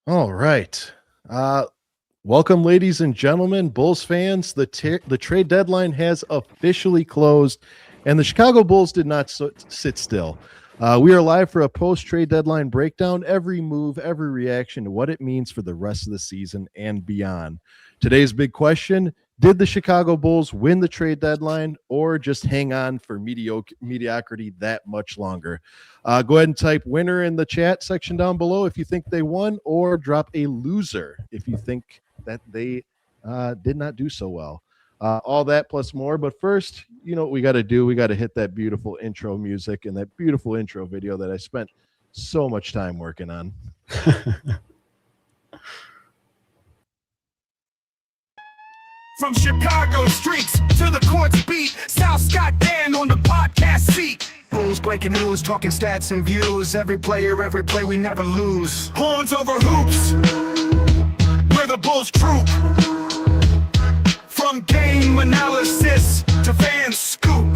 All right. Welcome, ladies and gentlemen, Bulls fans. The trade deadline has officially closed, and the Chicago Bulls did not sit still. We are live for a post-trade deadline breakdown, every move, every reaction to what it means for the rest of the season and beyond. Today's big question: did the Chicago Bulls win the trade deadline or just hang on for mediocrity that much longer? Go ahead and type winner in the chat section down below if you think they won, or drop a loser if you think that they did not do so well. All that plus more. But first, you know what we got to do? We got to hit that beautiful intro music and that beautiful intro video that I spent so much time working on. From Chicago streets to the courts beat, Sal Scott Dan on the podcast seat. Bulls breaking news, talking stats and views. Every player, every play, we never lose. Horns over hoops, we're the Bulls troop. From game analysis to fan scoop.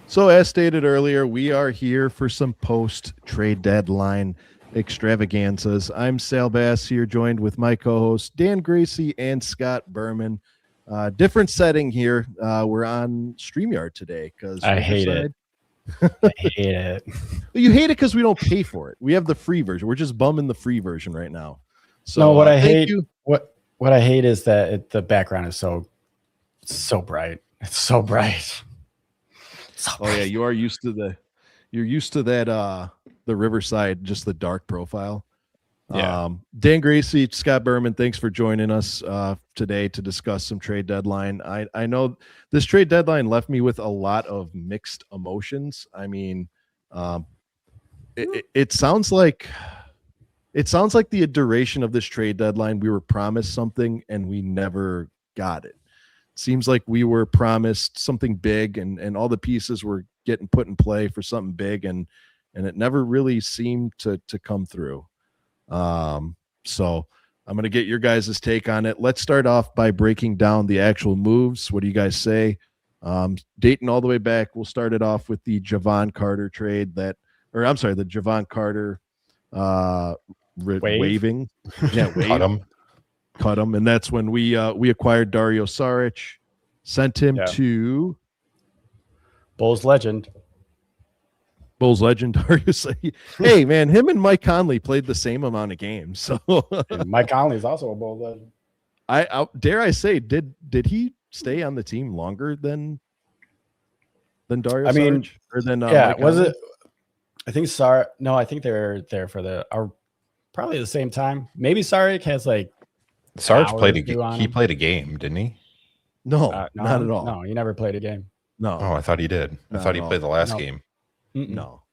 So as stated earlier, we are here for some post-trade deadline extravaganzas. I'm Sal Bass here, joined with my co-hosts Dan Gracie and Scott Berman. Different setting here. We're on StreamYard today because I hate it. I hate it. You hate it because we don't pay for it. We have the free version. We're just bumming the free version right now. So no, what I hate, what I hate is that the background is so bright. It's so bright. Oh yeah, you're used to that the Riverside, just the dark profile. Yeah. Dan Gracie, Scott Berman, thanks for joining us today to discuss some trade deadline. I know this trade deadline left me with a lot of mixed emotions. I mean, it sounds like the duration of this trade deadline, we were promised something and we never got it. Seems like we were promised something big and all the pieces were getting put in play for something big and it never really seemed to come through. So I'm going to get your guys' take on it. Let's start off by breaking down the actual moves. What do you guys say? Dating all the way back, we'll start it off with the Javon Carter trade the Javon Carter waving. Yeah, wave. Cut him, and that's when we acquired Dario Saric, sent him to Bulls legend Dario Saric. Hey man, him and Mike Conley played the same amount of games. So Mike Conley is also a Bulls legend. I dare I say, did he stay on the team longer than Dario Saric? Or than Mike was Conley? It? I think Saric. No, I think they're there for probably the same time. Maybe Saric has like. Sarge played a game. He played a game, didn't he? No, not at all. No, he never played a game. No. Oh, I thought he did. I thought he played the last game. No.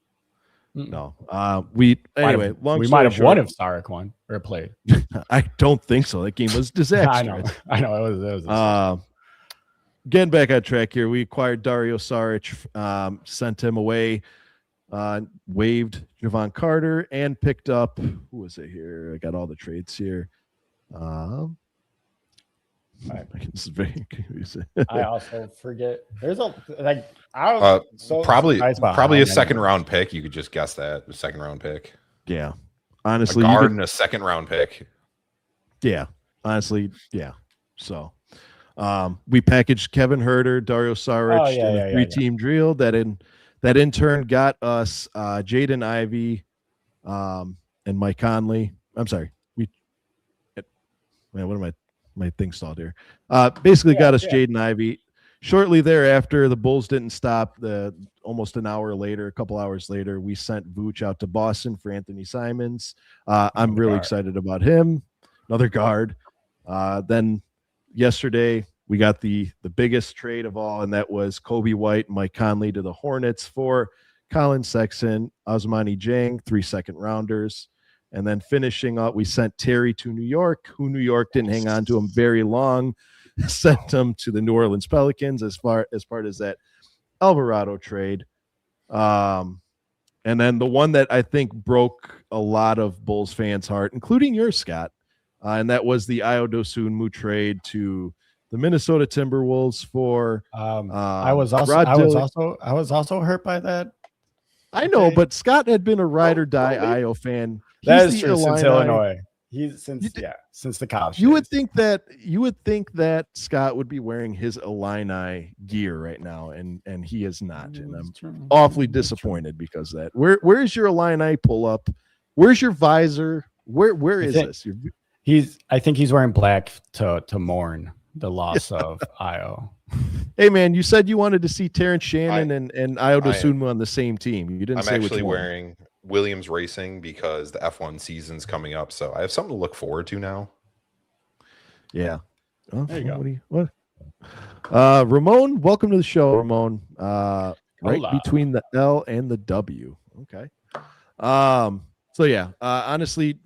We might have won if Sarek won or played. I don't think so. That game was disastrous. I know. It was getting back on track here. We acquired Dario Saric, sent him away, waived Javon Carter, and picked up, who was it here? I got all the trades here. This is very confusing. I also forget. There's probably a second round pick. You could just guess that a second round pick. Yeah, honestly, a guard and a second round pick. Yeah, honestly, yeah. So, we packaged Kevin Huerter, Dario Saric, in a three-team drill that in turn got us Jaden Ivey, and Mike Conley. I'm sorry. Man, what am my thing stalled here? Basically got us Jaden Ivey. Shortly thereafter, the Bulls didn't stop. Almost an hour later, a couple hours later, we sent Vooch out to Boston for Anthony Simons. I'm really excited about him. Another guard. Then yesterday, we got the biggest trade of all, and that was Kobe White and Mike Conley to the Hornets for Colin Sexton, Ousmane Dieng, 3 second-rounders. And then finishing up, we sent Terry to New York, who New York didn't hang on to him very long, sent him to the New Orleans Pelicans as part of that Alvarado trade. And then the one that I think broke a lot of Bulls fans' heart, including yours, Scott, and that was the Ayo Dosunmu trade to the Minnesota Timberwolves for I was also hurt by that. I know, but Scott had been a ride or die Ayo fan. That is true since Illinois. He's since the college. You would think that Scott would be wearing his Illini gear right now, and he is not. And I'm awfully disappointed because of that. Where is your Illini pull up? Where's your visor? Where is this? I think he's wearing black to mourn the loss of Ayo. Hey man, you said you wanted to see Terrence Shannon and Ayo Dosunmu on the same team. You didn't say which one. I'm actually wearing Williams Racing because the F1 season's coming up, so I have something to look forward to now. Yeah. Oh, there you go. Ramon, welcome to the show, Ramon. Right between the L and the W. Okay. So yeah, honestly,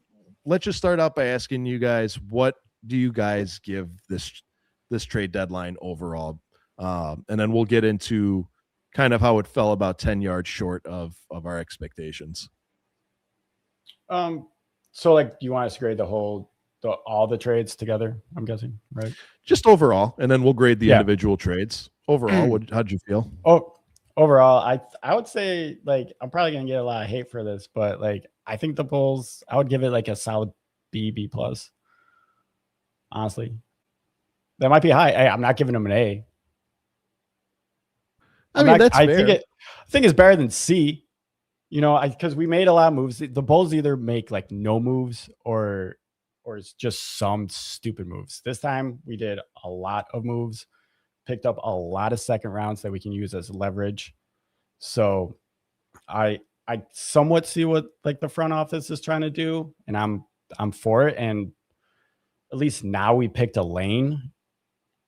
let's just start out by asking you guys, what do you guys give this trade deadline overall? And then we'll get into kind of how it fell about 10 yards short of our expectations. So like, do you want us to grade all the trades together? I'm guessing, right? Just overall, and then we'll grade the individual trades. Overall, how'd you feel? Oh, overall, I would say, like, I'm probably gonna get a lot of hate for this, but like, I think the Bulls, I would give it like a solid B plus. Honestly, that might be high. I'm not giving them an A. That's fair. I think it's better than C. You know, because we made a lot of moves. The Bulls either make like no moves or it's just some stupid moves. This time we did a lot of moves, picked up a lot of second rounds that we can use as leverage. So I somewhat see what like the front office is trying to do, and I'm for it. And at least now we picked a lane,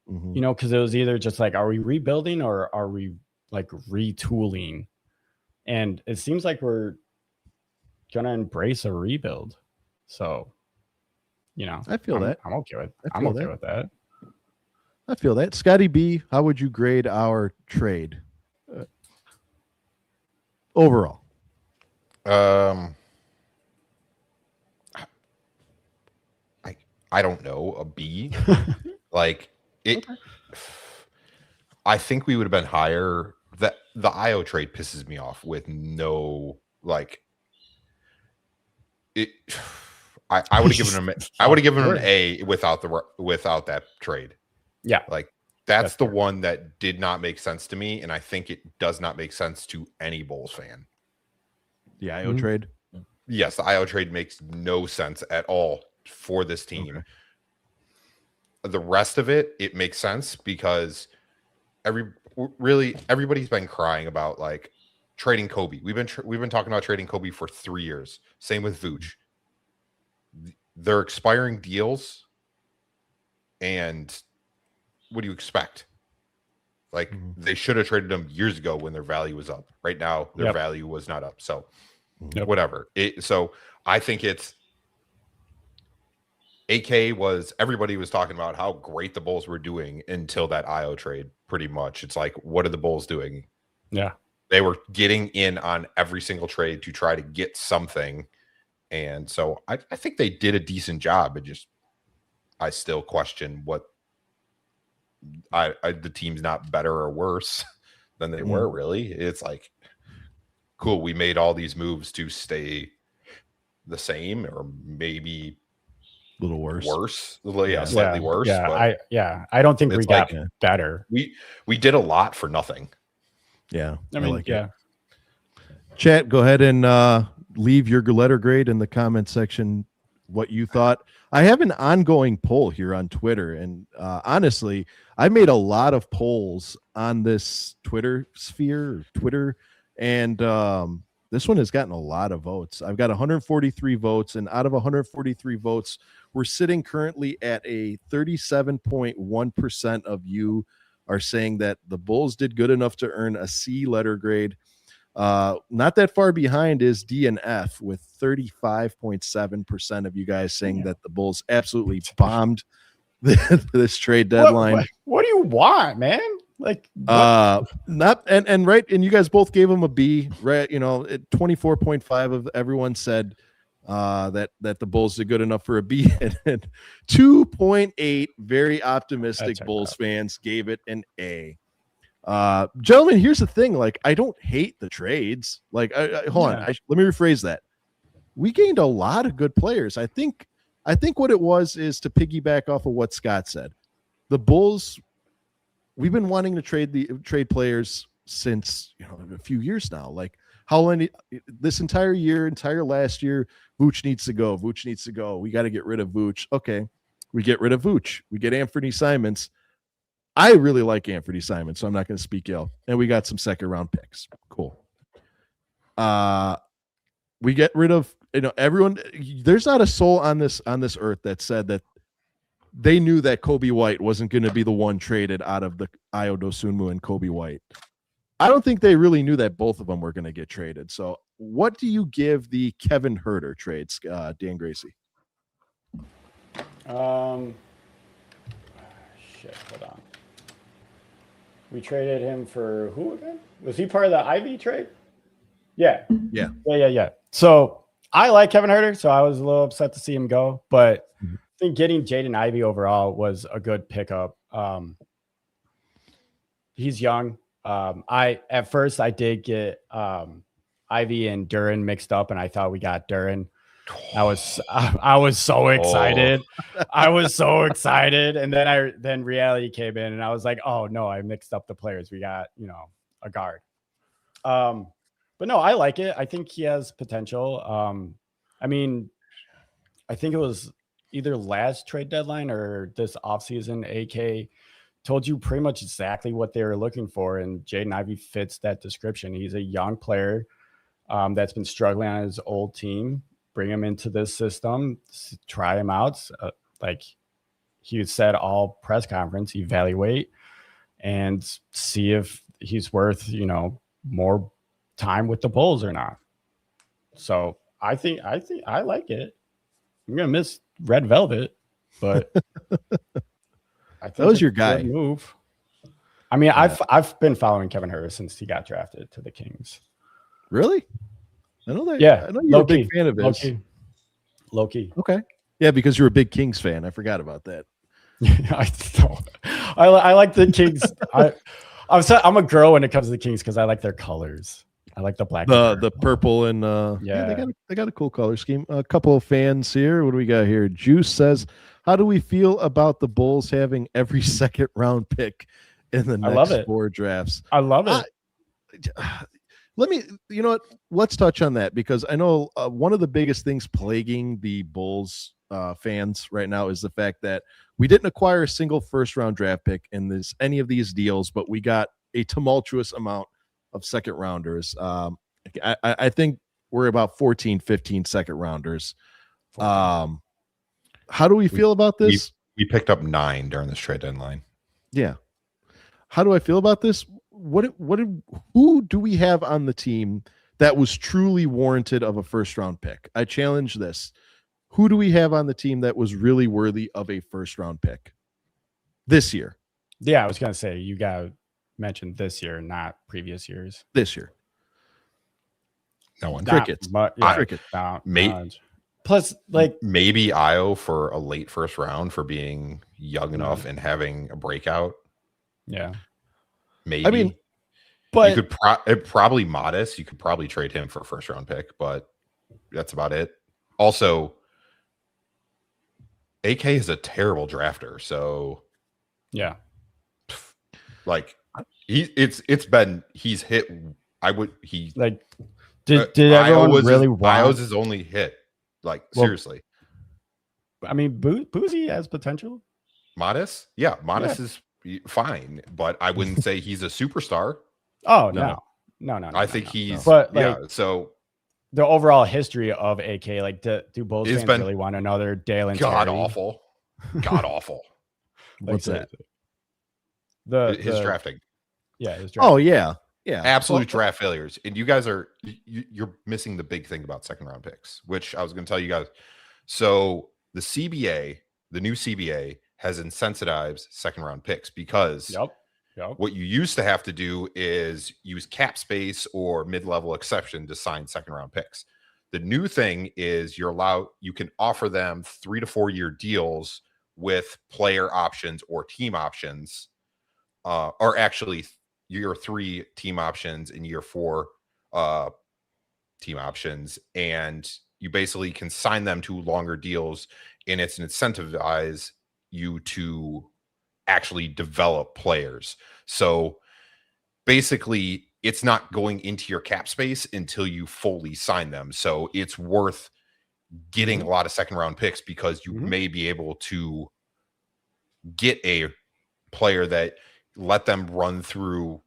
you know, because it was either just like, are we rebuilding or are we like retooling? And it seems like we're gonna embrace a rebuild. So, you know, I feel that. I'm okay with. I'm okay with that. I feel that. Scotty B, how would you grade our trade overall? I don't know, a B. Like it. Okay. I think we would have been higher. The Ayo trade pisses me off with no like it. I would have given him. I would have given him an A without that trade. Yeah, like that's the one that did not make sense to me, and I think it does not make sense to any Bulls fan. The Ayo trade. Yes, the Ayo trade makes no sense at all for this team. Okay. The rest of it makes sense because everybody's been crying about like trading Kobe. We've been talking about trading Kobe for 3 years. Same with Vooch. They're expiring deals, and what do you expect? Like they should have traded them years ago when their value was up. Right now, their value was not up. So whatever. So I think it's AK was everybody was talking about how great the Bulls were doing until that Ayo trade. Pretty much, it's like, what are the Bulls doing? Yeah, they were getting in on every single trade to try to get something, and so I think they did a decent job. I still question what the team's not better or worse than they were. Really, it's like, cool, we made all these moves to stay the same or maybe a little worse. Slightly worse. Yeah, I don't think we got better. We did a lot for nothing. Yeah, I mean, Chat, go ahead and leave your letter grade in the comment section. What you thought. I have an ongoing poll here on Twitter, and honestly, I made a lot of polls on this Twitter sphere, and this one has gotten a lot of votes. I've got 143 votes, and out of 143 votes, we're sitting currently at a 37.1% of you are saying that the Bulls did good enough to earn a C letter grade. Not that far behind is D and F with 35.7% of you guys saying that the Bulls absolutely bombed this trade deadline. What do you want, man? Like not and you guys both gave them a B, right? You know, 24.5 of everyone said that the Bulls did good enough for a B, and 2.8 very optimistic Bulls fans gave it an A. Gentlemen, here's the thing. Like, I don't hate the trades. Like, hold on. Let me rephrase that. We gained a lot of good players. I think what it was is to piggyback off of what Scott said. The Bulls, we've been wanting to trade players since a few years now. Like, how many this entire last year, Vooch needs to go. Vooch needs to go. We got to get rid of Vooch. Okay, we get rid of Vooch. We get Anthony Simons. I really like Anthony Simons, so I'm not going to speak ill. And we got some second round picks. Cool. We get rid of everyone. There's not a soul on this earth that said that they knew that Kobe White wasn't going to be the one traded out of the Ayo Dosunmu and Kobe White. I don't think they really knew that both of them were going to get traded. So what do you give the Kevin Huerter trades, Dan Gracie? Hold on. We traded him for who again? Was he part of the Ivy trade? Yeah. So I like Kevin Huerter, so I was a little upset to see him go, but I think getting Jaden Ivey overall was a good pickup. He's young. At first I did get Ivy and Duran mixed up, and I thought we got Duran. I was so excited. I was so excited. And then reality came in and I was like, oh no, I mixed up the players. We got, a guard. But no, I like it. I think he has potential. I think it was either last trade deadline or this offseason, AK told you pretty much exactly what they were looking for. And Jaden Ivey fits that description. He's a young player that's been struggling on his old team. Bring him into this system, try him out. Like he said, all press conference, evaluate and see if he's worth, more time with the Bulls or not. So I think I like it. I'm going to miss Red Velvet, but I think that was your guy move. I mean, yeah. I've been following Kevin Huerter since he got drafted to the Kings. Really? I know that. Yeah, I know you're a big fan of his. Low-key. Okay. Yeah, because you're a big Kings fan. I forgot about that. I like the Kings. I'm a girl when it comes to the Kings because I like their colors. I like the black, the purple, and they got a cool color scheme. A couple of fans here. What do we got here? Juice says, "How do we feel about the Bulls having every second round pick in the next 4 drafts?" I love it. Let me, let's touch on that because I know one of the biggest things plaguing the Bulls fans right now is the fact that we didn't acquire a single first round draft pick in any of these deals, but we got a tumultuous amount of second rounders. I think we're about 15 second rounders. How do we feel about this? We picked up 9 during this trade deadline. Yeah. How do I feel about this? Who do we have on the team that was truly warranted of a first round pick? I challenge this. Who do we have on the team that was really worthy of a first round pick this year? Yeah, I was going to say, you got to mention this year, not previous years. This year. No one. Crickets. Cricket. Plus, like, maybe Ayo for a late first round for being young enough and having a breakout. Yeah. Maybe. I mean, but you could probably Modest. You could probably trade him for a first round pick, but that's about it. Also, AK is a terrible drafter, so yeah, like he's hit. Did everyone really want Ayo's his only hit? Like, seriously. I mean, Boozy has potential. Modest, Modest is fine, but I wouldn't say he's a superstar. Oh no. I think he's, but so the overall history of AK, like, do Bulls fans really want another Dale and god Terry? awful. What's that? His drafting. Yeah, his drafting. Oh yeah, absolute draft failures. And you guys you're missing the big thing about second round picks, which I was going to tell you guys. So the CBA, the new CBA, has incentivized second round picks because what you used to have to do is use cap space or mid-level exception to sign second round picks. The new thing is you can offer them 3 to 4 year deals with player options or team options, or actually year 3 team options and year 4 team options, and you basically can sign them to longer deals, and it's incentivize you to actually develop players. So basically it's not going into your cap space until you fully sign them. So it's worth getting a lot of second round picks because you may be able to get a player that let them run through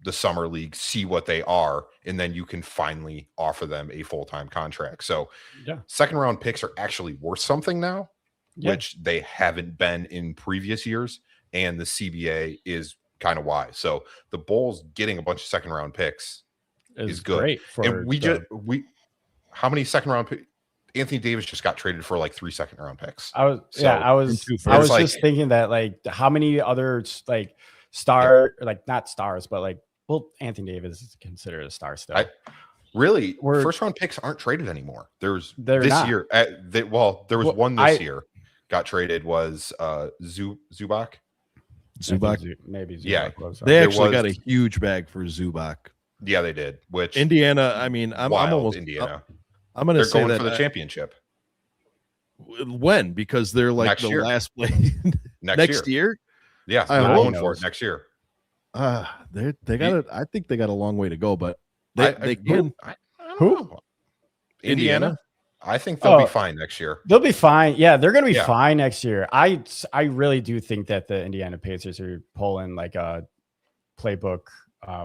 the summer league, see what they are, and then you can finally offer them a full-time contract. So second round picks are actually worth something now, which they haven't been in previous years. And the CBA is kind of why. So the Bulls getting a bunch of second round picks is good. Great for and how many second round picks? Anthony Davis just got traded for like 3 second round picks. I was just thinking that, like, how many other like like not stars, but like, well, Anthony Davis is considered a star still. First round picks aren't traded anymore. There was one this year got traded was Zubac. Maybe Zubac. Yeah, they actually got a huge bag for Zubac. Yeah, they did. Which Indiana, I mean, I'm almost Indiana. I'm going to say going for the championship. When? Because they're like next the year. last place next year. Yeah, they're going for it next year. They got it. I think they got a long way to go, but they can. Who? Indiana. I think they'll be fine next year. They'll be fine. Yeah, they're going to be fine next year. I really do think that the Indiana Pacers are pulling like a playbook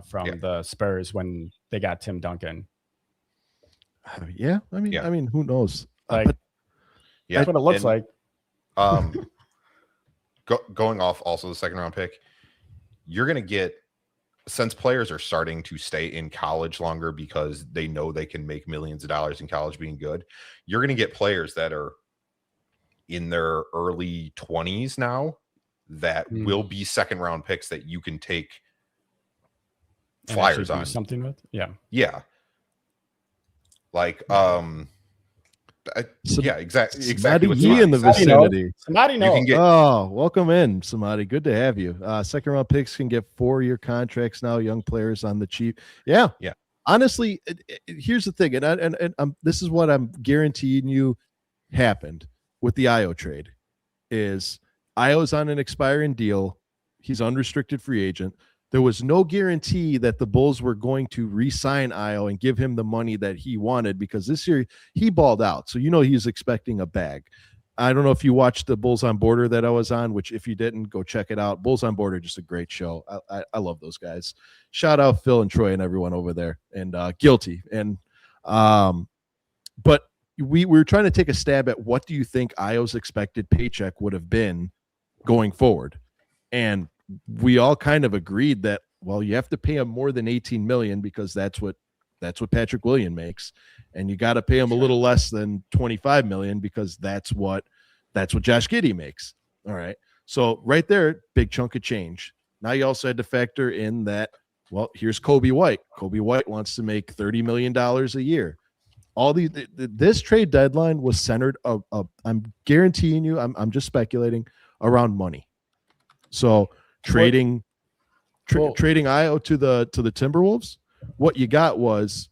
from the Spurs when they got Tim Duncan. Yeah, I mean, who knows? Like, that's what it looks like. Going off also the second round pick, you're going to get, since players are starting to stay in college longer because they know they can make millions of dollars in college being good, you're going to get players that are in their early 20s now that will be second round picks that you can take flyers on. Something with? Yeah. Yeah. Like, exactly. He in the vicinity. Somebody know. Welcome in, Samadi. Good to have you. Second round picks can get 4-year contracts now. Young players on the cheap. Yeah. Honestly, here's the thing, and this is what I'm guaranteeing you happened with the Ayo trade. Is Ayo's on an expiring deal? He's unrestricted free agent. There was no guarantee that the Bulls were going to re-sign Ayo and give him the money that he wanted, because this year he balled out. So, he's expecting a bag. I don't know if you watched the Bulls on Border that I was on, which if you didn't, go check it out. Bulls on Border, just a great show. I love those guys. Shout out Phil and Troy and everyone over there, and Guilty. And but we were trying to take a stab at what do you think Ayo's expected paycheck would have been going forward. And we all kind of agreed that, well, you have to pay him more than 18 million because that's what Patrick Williams makes, and you got to pay him a little less than 25 million because that's what Josh Giddey makes. All right, so right there, big chunk of change. Now you also had to factor in that, well, here's Kobe White. Kobe White wants to make $30 million a year. All this trade deadline was centered I'm guaranteeing you, I'm just speculating, around money. So trading Ayo to the Timberwolves, what you got was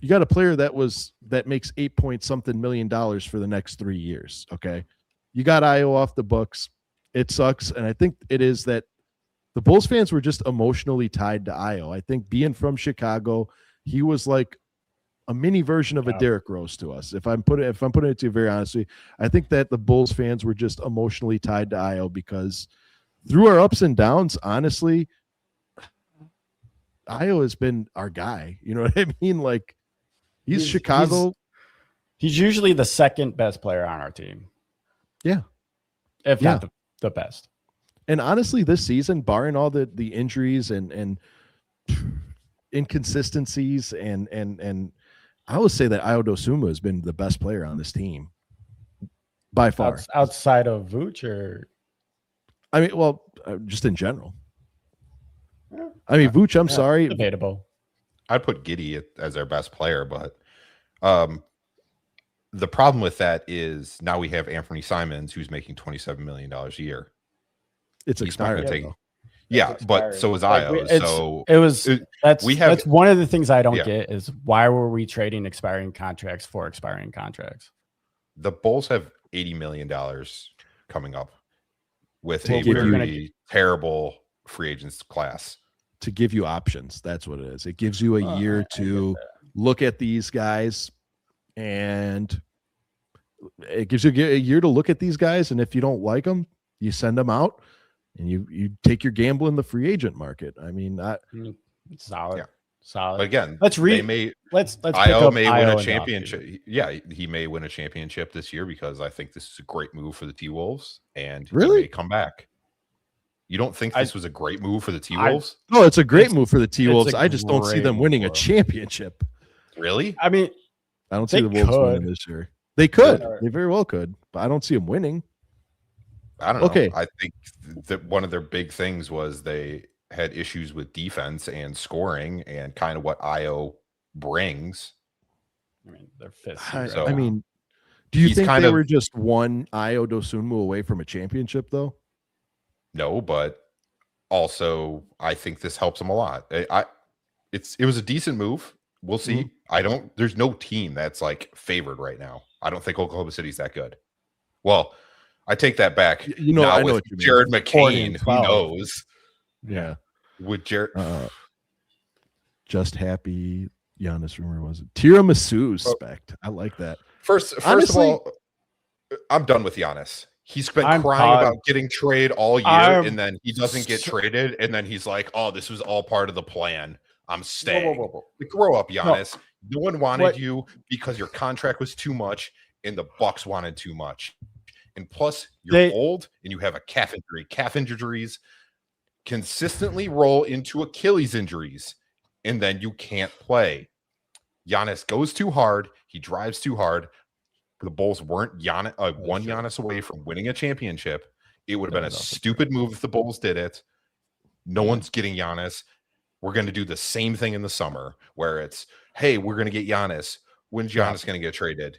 you got a player that makes $8 million for the next 3 years. Okay, you got Ayo off the books. It sucks, and I think it is that the Bulls fans were just emotionally tied to Ayo. I think being from Chicago, he was like a mini version of a Derrick Rose to us. If I'm putting it to you very honestly, I think that the Bulls fans were just emotionally tied to Ayo because through our ups and downs, honestly, Ayo has been our guy. You know what I mean? Like, he's Chicago. He's usually the second best player on our team. Yeah. If not the best. And honestly, this season, barring all the injuries and inconsistencies and I would say that Ayo Dosunmu has been the best player on this team by far. Outside of Vooch, or I mean, well, just in general. I mean, Vooch, I'm sorry. Debatable. I'd put Giddey as their best player, but The problem with that is now we have Anthony Simons, who's making $27 million a year. It's He's not expired. going to take. though. Yeah, but so is Ayo. That's one of the things I don't Yeah. get is why were we trading expiring contracts for expiring contracts? The Bulls have $80 million coming up with To a give you- very terrible free agents class. To give you options. That's what it is. It gives you a year to look at these guys, and it gives you a year to look at these guys. And if you don't like them, you send them out and you take your gamble in the free agent market. I mean, Solid. Yeah. Solid. But again, let's they may let's pick Ayo up may Ayo win and a championship. Dosunmu. Yeah, he may win a championship this year because I think this is a great move for the T-Wolves, and Really? he may come back. You don't think this was a great move for the T-Wolves? no, it's a great It's- move for the T-Wolves. a I just don't see great them winning a move. championship. Really? I mean, I don't see They the Wolves winning could. this year. They could. They are- They very well could, but I don't see them winning. I don't know. Okay. I think that one of their big things was they had issues with defense and scoring and kind of what Ayo brings. I mean, they're fifth. I, So- I mean, do you He's think kind they of- were just one Ayo Dosunmu away from a championship, though? No, but also I think this helps them a lot. It was a decent move. We'll see. There's no team that's like favored right now. I don't think Oklahoma City's that good. Well, I take that back. You know, now I know with what you mean. Jared 40 McCain, and who 12. knows? Yeah. With Jared, Just happy Giannis rumor was it? Tiramisu spect. I like that. First Honestly- of all, I'm done with Giannis. He's been I'm crying caught. about getting traded all year, I'm and then he doesn't get traded, and then he's like, "Oh, this was all part of the plan. I'm staying." whoa. Like, grow up, Giannis. No one wanted What- you because your contract was too much, and the Bucks wanted too much. And plus, you're old and you have a calf injury. Calf injuries consistently roll into Achilles injuries, and then you can't play. Giannis goes too hard. He drives too hard. The Bulls weren't one Giannis away from winning a championship. It would have been a stupid move if the Bulls did it. No one's getting Giannis. We're going to do the same thing in the summer where it's, hey, we're going to get Giannis. When's Giannis going to get traded?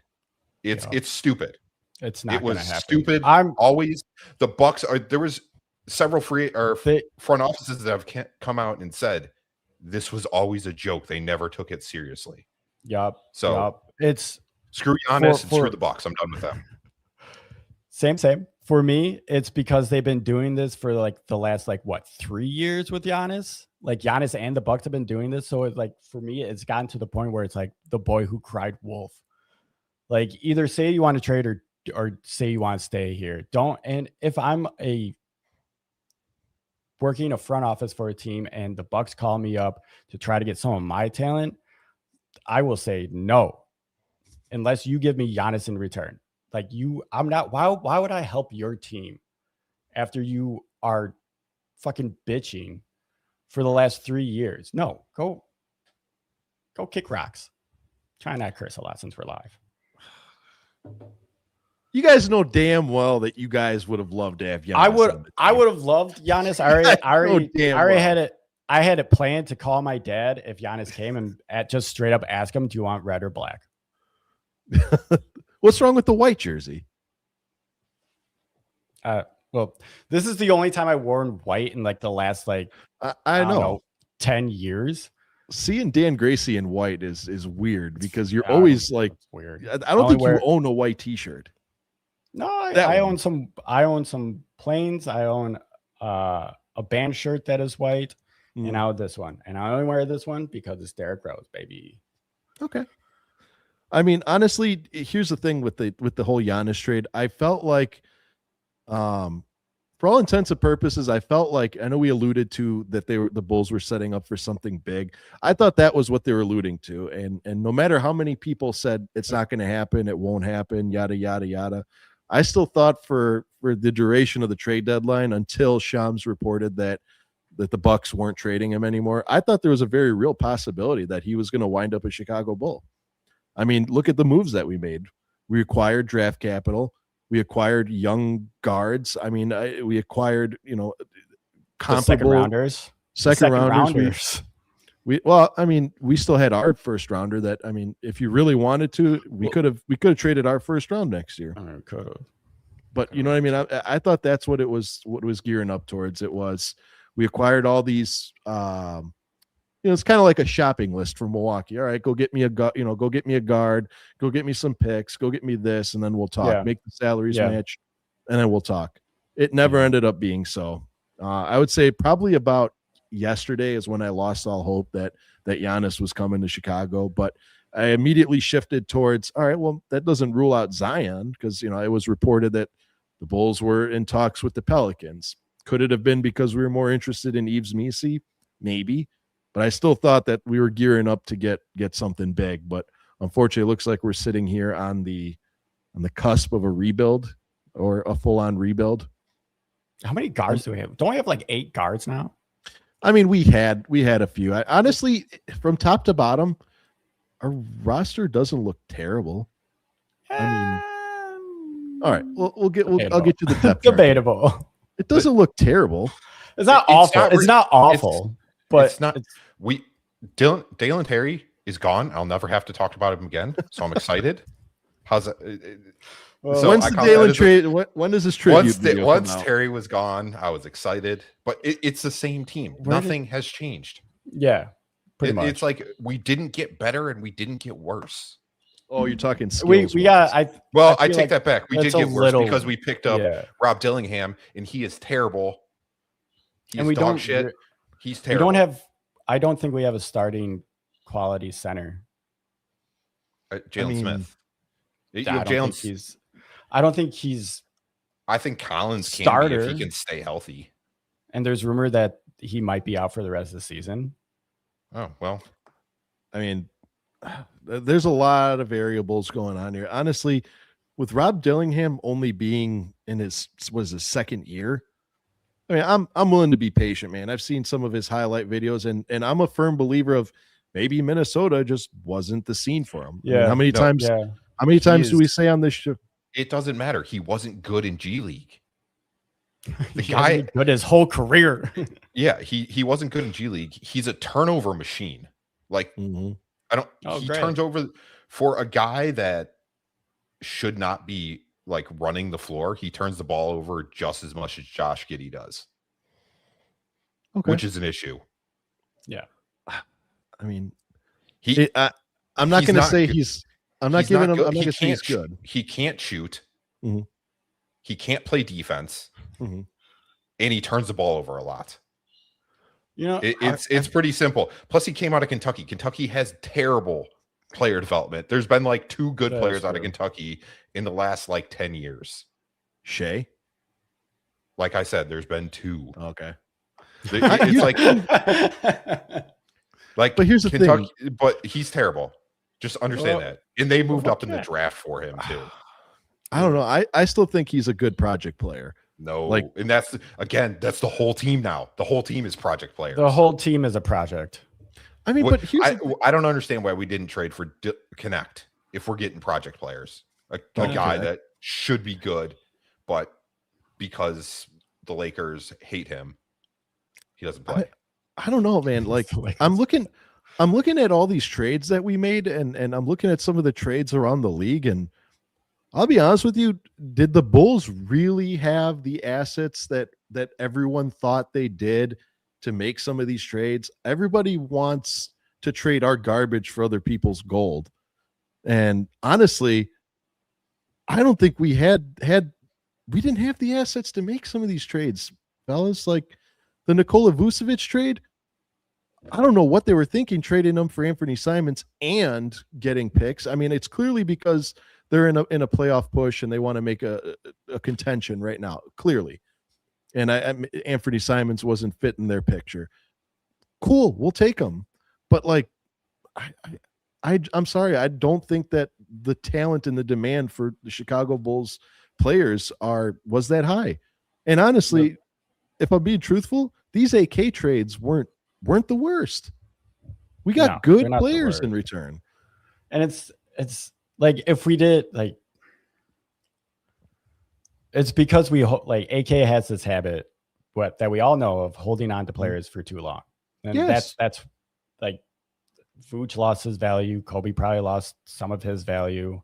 It's stupid. It's not It going was to happen. stupid. Always the Bucks are. There was several front offices that have come out and said this was always a joke. They never took it seriously. Yup. So it's screw Giannis and screw the Bucks. I'm done with them. Same. For me, it's because they've been doing this for like the last 3 years with Giannis. Like Giannis and the Bucks have been doing this. So it's like for me, it's gotten to the point where it's like the boy who cried wolf. Like either say you want to trade or say you want to stay here. And if I'm working a front office for a team and the Bucks call me up to try to get some of my talent, I will say no, unless you give me Giannis in return. Like I'm not. Why would I help your team after you are fucking bitching for the last 3 years? No, go kick rocks. Try not to curse a lot since we're live. You guys know damn well that you guys would have loved to have Giannis. I would have loved Giannis. I had it planned to call my dad if Giannis came and just straight up ask him, "Do you want red or black?" What's wrong with the white jersey? Well, this is the only time I worn white in like the last I don't know 10 years. Seeing Dan Gracie in white is weird because you're always like It's weird. I don't think you own a white T-shirt. No, I own some. I own some planes. I own a band shirt that is white, and I own this one. And I only wear this one because it's Derrick Rose, baby. Okay. I mean, honestly, here's the thing with the whole Giannis trade. I felt like, for all intents and purposes, I felt like I know we alluded to that the Bulls were setting up for something big. I thought that was what they were alluding to, and no matter how many people said it's not going to happen, it won't happen, yada yada yada. I still thought for the duration of the trade deadline until Shams reported that the Bucks weren't trading him anymore, I thought there was a very real possibility that he was going to wind up a Chicago Bull. I mean, look at the moves that we made. We acquired draft capital. We acquired young guards. I mean, we acquired, comparable second rounders. we still had our first rounder that, if you really wanted to, we could have traded our first round next year. Could have. But you know what I mean? I thought that's what it was gearing up towards. It was, we acquired all these, it's kind of like a shopping list for Milwaukee. All right, go get me a go get me a guard, go get me some picks, go get me this, and then we'll talk. Yeah. Make the salaries match, and then we'll talk. It never ended up being so. I would say probably about yesterday is when I lost all hope that Giannis was coming to Chicago, but I immediately shifted towards, all right, well, that doesn't rule out Zion, because it was reported that the Bulls were in talks with the Pelicans. Could it have been because we were more interested in Yves Missi? Maybe, but I still thought that we were gearing up to get something big. But unfortunately, it looks like we're sitting here on the cusp of a rebuild, or a full-on rebuild. How many guards do we have? Don't we have like 8 guards now? We had a few. Honestly, from top to bottom, our roster doesn't look terrible. All right, I'll get you the depth chart. Debatable. It doesn't look terrible. It's not awful. It's not awful, but it's not. Dalen Terry is gone. I'll never have to talk about him again. So I'm excited. How's that? So when's the Dalen trade? When does this trade? Once Terry was gone, I was excited. But it's the same team. Nothing has changed. Yeah, pretty much. It's like we didn't get better and we didn't get worse. Oh, you're talking skills. We got. I take like that back. We did get worse because we picked up Rob Dillingham, and he is terrible. And we dog shit. He's terrible. We don't have. I don't think we have a starting quality center. Jalen Smith. I don't think he's. I think Collins starter, can be if he can stay healthy. And there's rumor that he might be out for the rest of the season. Oh well. There's a lot of variables going on here. Honestly, with Rob Dillingham only being in his second year, I'm willing to be patient, man. I've seen some of his highlight videos, and I'm a firm believer of maybe Minnesota just wasn't the scene for him. Yeah. How many times do we say on this show? It doesn't matter. He wasn't good in G League. The guy good his whole career. Yeah, he wasn't good in G League. He's a turnover machine. Like he turns over for a guy that should not be like running the floor. He turns the ball over just as much as Josh Giddey does. Okay. Which is an issue. Yeah. I'm not going to say he's good. He can't shoot. Mm-hmm. He can't play defense. Mm-hmm. And he turns the ball over a lot. It's pretty simple. Plus, he came out of Kentucky. Kentucky has terrible player development. There's been like 2 good players out of Kentucky in the last like 10 years. Shea? Like I said, there's been 2. Okay. It's like but here's the Kentucky, thing. But he's terrible. Just understand that. And they moved up in the draft for him too. I don't know. I still think he's a good project player. No, and that's the whole team now. The whole team is project players. The whole team is a project. I don't understand why we didn't trade for Connect if we're getting project players. A guy that should be good, but because the Lakers hate him, he doesn't play. I don't know, man. Like I'm looking at all these trades that we made, and I'm looking at some of the trades around the league, and I'll be honest with you, did the Bulls really have the assets that everyone thought they did to make some of these trades? Everybody wants to trade our garbage for other people's gold. And honestly, I don't think we didn't have the assets to make some of these trades, fellas. Like the Nikola Vucevic trade, I don't know what they were thinking trading them for Anthony Simons and getting picks. It's clearly because they're in a playoff push and they want to make a contention right now, clearly. And Anthony Simons wasn't fitting their picture. Cool, we'll take them. But like, I'm sorry, I don't think that the talent and the demand for the Chicago Bulls players was that high. And honestly, if I'm being truthful, these AK trades weren't the worst. We got good players in return. And it's like, if we did, like, it's because AK has this habit that we all know of holding on to players for too long. And that's like Vooch lost his value. Kobe probably lost some of his value.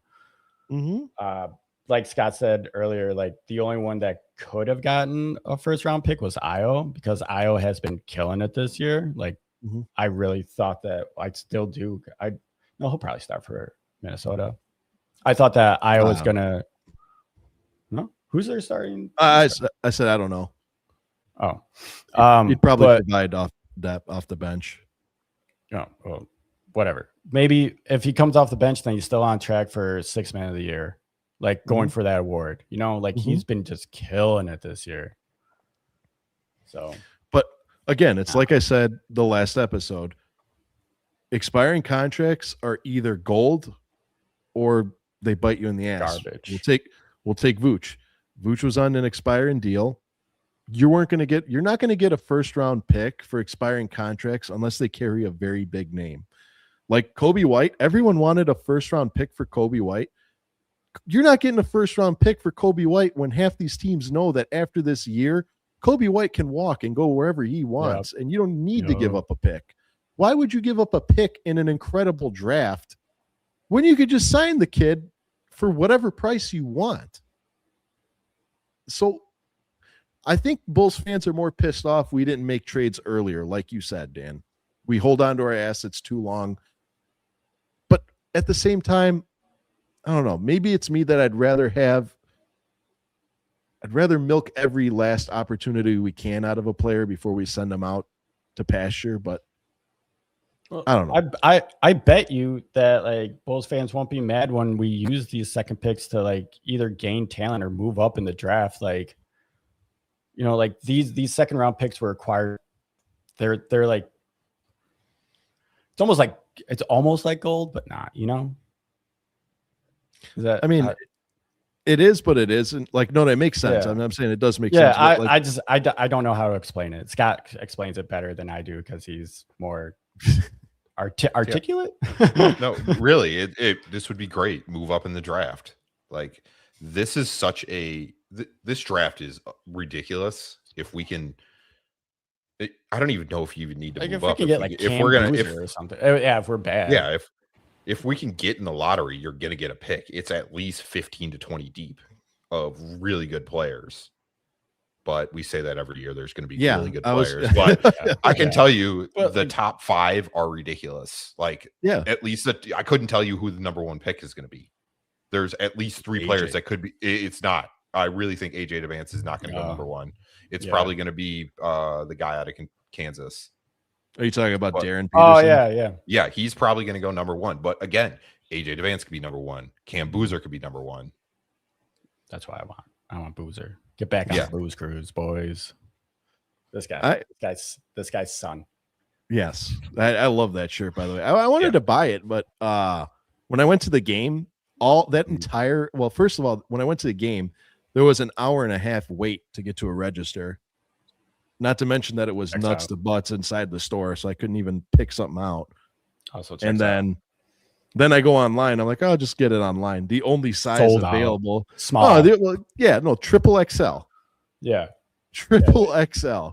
Like Scott said earlier, like the only one that could have gotten a first round pick was Ayo, because Ayo has been killing it this year. Like I really thought that I still do. He'll probably start for Minnesota. I thought that Ayo was gonna. No, who's their starting? I said I don't know. Oh, he'd probably provide off the bench. No, well, whatever. Maybe if he comes off the bench, then he's still on track for 6th man of the year, like going for that award. You know, like he's been just killing it this year. So, but again, it's like I said the last episode. Expiring contracts are either gold or they bite you in the ass. Garbage. We'll take Vooch. Vooch was on an expiring deal. You're not going to get a first round pick for expiring contracts unless they carry a very big name. Like Kobe White, everyone wanted a first round pick for Kobe White. You're not getting a first round pick for Kobe White when half these teams know that after this year, Kobe White can walk and go wherever he wants, and you don't need to give up a pick. Why would you give up a pick in an incredible draft when you could just sign the kid for whatever price you want? So I think Bulls fans are more pissed off we didn't make trades earlier, like you said, Dan. We hold on to our assets too long. But at the same time, I don't know. Maybe it's me that I'd rather milk every last opportunity we can out of a player before we send them out to pasture. But I don't know. I bet you that like Bulls fans won't be mad when we use these second picks to like either gain talent or move up in the draft. Like, you know, like these second round picks were acquired. They're like, it's almost like gold, but not, you know? Is that, I mean, it is, but it isn't. Like, no, that makes sense. Yeah. I'm saying it does make sense. Yeah, I don't know how to explain it. Scott explains it better than I do because he's more articulate. No, really, this would be great. Move up in the draft. Like, this is such this draft is ridiculous. If we can, I don't even know if you even need to like move if up. We can get like if we're gonna or something. Yeah, if we're bad. Yeah, if we can get in the lottery, you're gonna get a pick. It's at least 15 to 20 deep of really good players. But we say that every year. There's going to be really good players. But I can tell you the top 5 are ridiculous. Like, at least I couldn't tell you who the number 1 pick is going to be. There's at least 3 players that could be. It's not. I really think AJ Devance is not going to go number 1. It's probably going to be the guy out of Kansas. Are you talking about Darren Peterson? Oh, yeah. Yeah, he's probably going to go number 1. But again, AJ Devance could be number 1. Cam Boozer could be number 1. That's what I want. I want Boozer. Get back on the Booze Cruise, boys. This guy's son. Yes. I love that shirt, by the way. I wanted to buy it, but when I went to the game, first of all, when I went to the game, there was an hour and a half wait to get to a register. Not to mention that it was nuts to butts inside the store, so I couldn't even pick something out. Then I go online. I'm like, I'll just get it online. The only size Sold available. Out. Small. Triple XL. Yeah. Triple XL.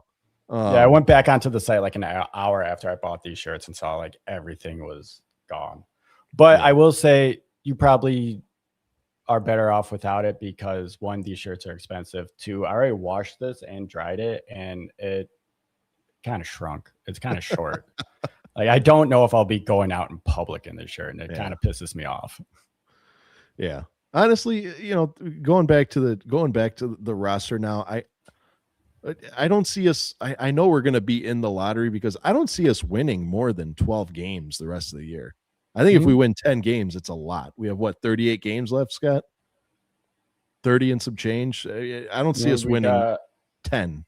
I went back onto the site like an hour after I bought these shirts and saw like everything was gone. But I will say you probably are better off without it because 1, these shirts are expensive. 2, I already washed this and dried it and it kind of shrunk. It's kind of short. Like, I don't know if I'll be going out in public in this shirt, and it kind of pisses me off. Yeah. Honestly, you know, going back to the roster now, I don't see us. I know we're going to be in the lottery because I don't see us winning more than 12 games the rest of the year. I think if we win 10 games, it's a lot. We have 38 games left, Scott? 30 and some change. I don't see us winning 10.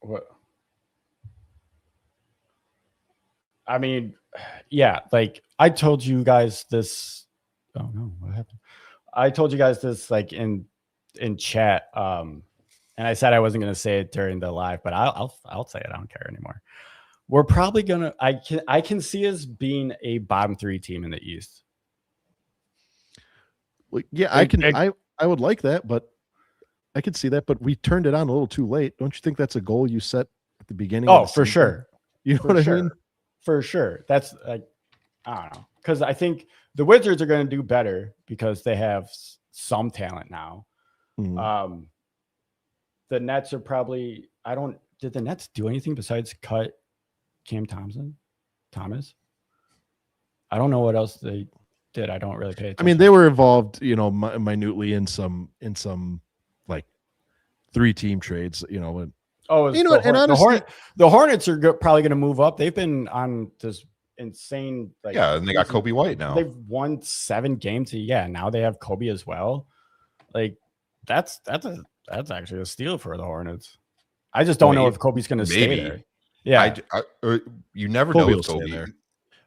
I mean, like I told you guys this. Oh no, what happened? I told you guys this like in chat. And I said I wasn't going to say it during the live, but I'll say it. I don't care anymore. We're probably gonna. I can see us being a bottom 3 team in the East. Well, yeah, I would like that, but I could see that. But we turned it on a little too late. Don't you think that's a goal you set at the beginning? Oh, for sure. You know what I mean? For sure. That's like I don't know, because I think the Wizards are going to do better because they have some talent now. Mhm. The Nets are probably. Did the Nets do anything besides cut Cam Thomas? I don't know what else they did. I don't really pay attention. I mean, they were involved, minutely in some like 3-team trades, and Oh, it's you know what, and honestly, the Hornets are probably going to move up. They've been on this insane, like, Yeah, and they got season. Kobe White now. They've won 7 games. Yeah, now they have Kobe as well. Like, that's actually a steal for the Hornets. I just don't know if Kobe's going to stay there. Yeah, You never Kobe know will with stay Kobe. there.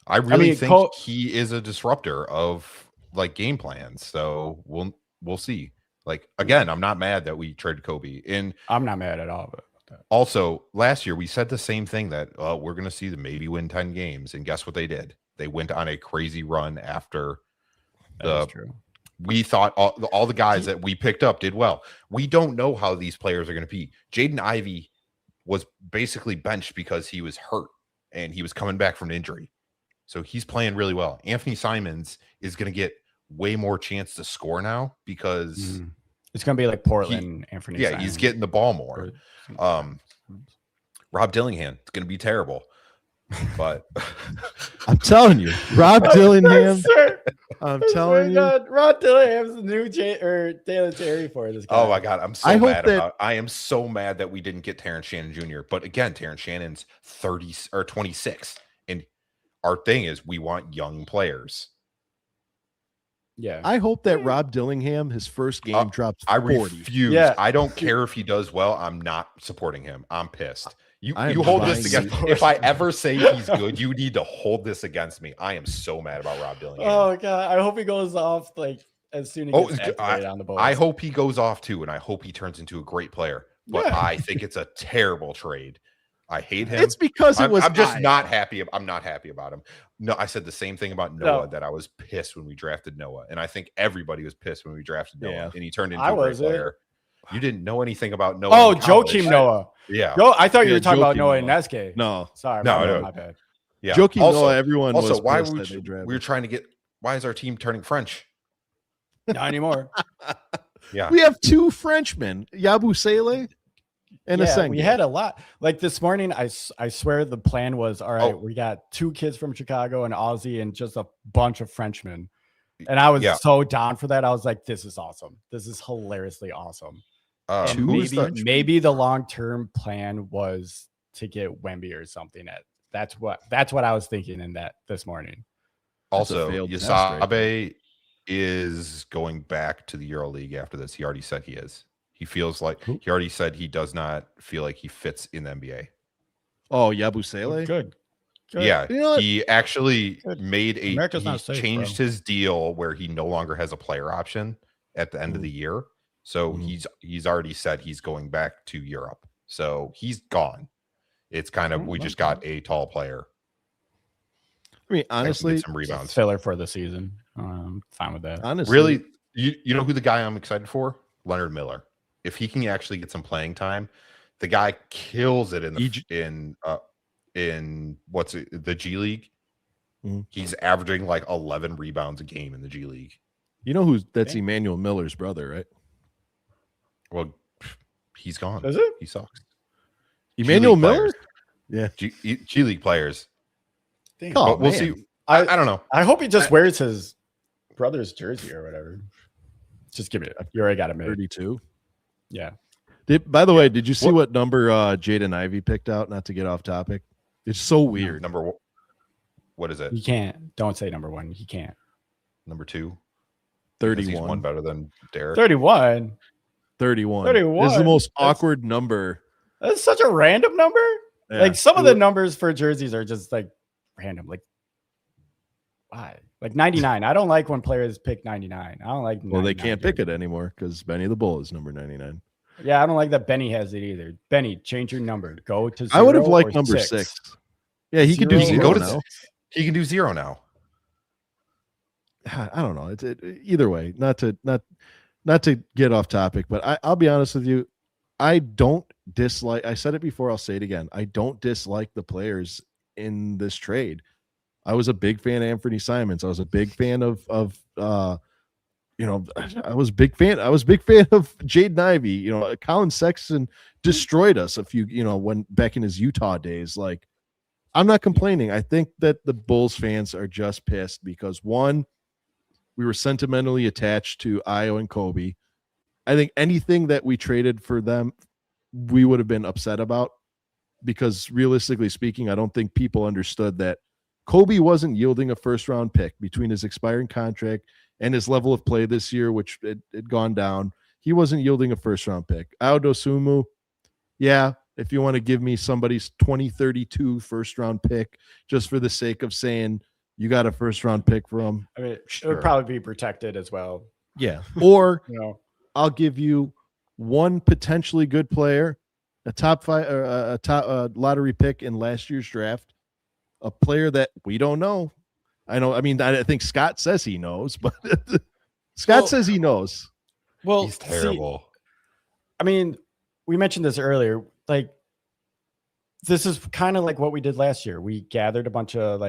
I really mean, think he is a disruptor of like game plans. So we'll see. Like, again, I'm not mad that we traded Kobe. And I'm not mad at all. But also, last year we said the same thing that we're going to see them maybe win 10 games. And guess what they did? They went on a crazy run after that's true. We thought all the guys that we picked up did well. We don't know how these players are going to be. Jaden Ivey was basically benched because he was hurt and he was coming back from an injury. So he's playing really well. Anthony Simons is going to get way more chance to score now because it's going to be like Portland. Anthony Simons. He's getting the ball more. Rob Dillingham, it's going to be terrible. But I'm telling you, Rob Dillingham. I'm telling you, Rob Dillingham's the new Dalen Terry for this guy. Oh my God, I am so mad that we didn't get Terrence Shannon Jr. But again, Terrence Shannon's 30 or 26, and our thing is we want young players. Yeah, I hope that Rob Dillingham, his first game, drops 40. I refuse. Yeah. I don't care if he does well. I'm not supporting him. I'm pissed. You I am hold this buying against. If I ever say he's good, you need to hold this against me. I am so mad about Rob Dillingham. Oh God, I hope he goes off like as soon as he gets activated on the ball. I hope he goes off too, and I hope he turns into a great player. But I think it's a terrible trade. I hate him. It's because I'm just not happy. I'm not happy about him. No, I said the same thing about Noah, that I was pissed when we drafted Noah. And I think everybody was pissed when we drafted Noah. And he turned into a great player. You didn't know anything about Noah. Oh, Joakim Noah. Yeah. I thought you were talking about Noah and Neske. No. Sorry. No. My bad. Yeah. Joakim Noah, everyone also, was why we were trying to get, why is our team turning French? Not anymore. Yeah. We have 2 Frenchmen, Yabusele and Asenge. We had a lot. Like this morning, I swear the plan was, all right, we got 2 kids from Chicago and Aussie and just a bunch of Frenchmen. And I was so down for that. I was like, this is awesome. This is hilariously awesome. And maybe the long-term plan was to get Wemby or something. That's what I was thinking in that this morning. Also, Yasabe is going back to the EuroLeague after this. He already said he is. He feels like he already said he does not feel like he fits in the NBA. Oh, Yabusele? Good. Yeah, you know he actually made changed bro. his deal where he no longer has a player option at the end of the year. So he's already said he's going back to Europe. So he's gone. It's kind of we just got a tall player. I mean, honestly, some rebounds filler for the season. Fine with that. Honestly, really, you know who the guy I'm excited for? Leonard Miller. If he can actually get some playing time, the guy kills it in the G League. He's averaging like 11 rebounds a game in the G League. You know that's Emmanuel Miller's brother, right? Well, he's gone. Is it? He sucks. Emmanuel Miller? Yeah. G League players. Damn. But we'll see. I don't know. I hope he just wears his brother's jersey or whatever. Just give me it. You already got it made. 32. Yeah. By the way, did you see what number Jaden Ivey picked out? Not to get off topic. It's so weird. What is it? He can't. Don't say number 1. He can't. Number 2. 31. He's one better than Derek. 31. 31. 31. This is the most awkward number. That's such a random number. Yeah. Like some of the numbers for jerseys are just like random. Like why? Like 99. I don't like when players pick 99. I don't like. Well, they can't pick it anymore because Benny the Bull is number 99. Yeah, I don't like that Benny has it either. Benny, change your number. Go to 0. I would have liked number 6. Yeah, he could do 0 now. He can do 0 now. I don't know. It's either way. Not to get off topic, but I'll be honest with you. I don't dislike. I said it before. I'll say it again. I don't dislike the players in this trade. I was a big fan of Anthony Simons. I was a big fan of I was a big fan of Jaden Ivey. You know, Colin Sexton destroyed us a few, when back in his Utah days. Like, I'm not complaining. I think that the Bulls fans are just pissed because, one, we were sentimentally attached to Ayo and Kobe. I think anything that we traded for them, we would have been upset about, because realistically speaking, I don't think people understood that Kobe wasn't yielding a first-round pick between his expiring contract and his level of play this year, which had gone down. He wasn't yielding a first-round pick. Ayo Dosunmu, yeah, if you want to give me somebody's 2032 first-round pick just for the sake of saying you got a first-round pick for him, I mean, sure. it would probably be protected as well. Yeah. Or I'll give you one potentially good player, a top five or a top lottery pick in last year's draft, a player that we don't know. I think Scott says he knows, but Scott says he knows. Well, He's terrible. We mentioned this earlier. Like, this is kind of like what we did last year. We gathered a bunch of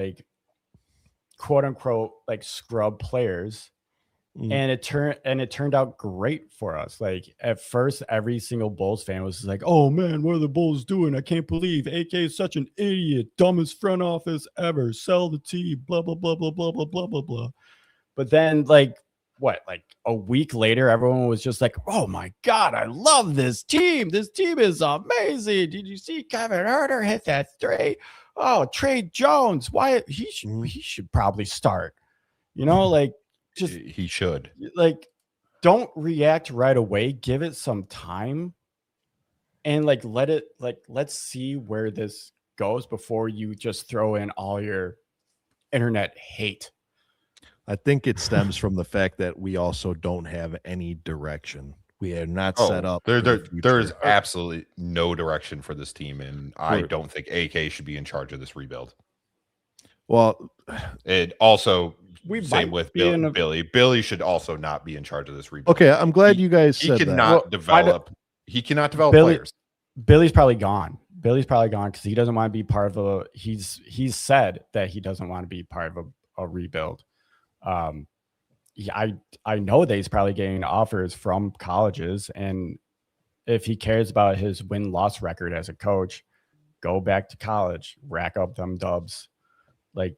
quote unquote scrub players. And it turned out great for us. Like, at first, every single Bulls fan was like, "Oh man, what are the Bulls doing? I can't believe AK is such an idiot, dumbest front office ever. Sell the team, blah blah blah blah blah blah blah blah blah." But then, a week later, everyone was just like, "Oh my god, I love this team. This team is amazing. Did you see Kevin Huerter hit that three? Oh, Trey Jones, why he should probably start." Just He should. Don't react right away. Give it some time, and let's see where this goes before you just throw in all your internet hate. I think it stems from the fact that we also don't have any direction. We are not set up. There's absolutely no direction for this team, and I don't think AK should be in charge of this rebuild. Well, it also same with Billy. Billy should also not be in charge of this rebuild. Okay, I'm glad you guys said that. He cannot develop Billy, players. Billy's probably gone. Billy's probably gone because he doesn't want to be part of he's said that he doesn't want to be part of a rebuild. I know that he's probably getting offers from colleges, and if he cares about his win-loss record as a coach, go back to college, rack up them dubs.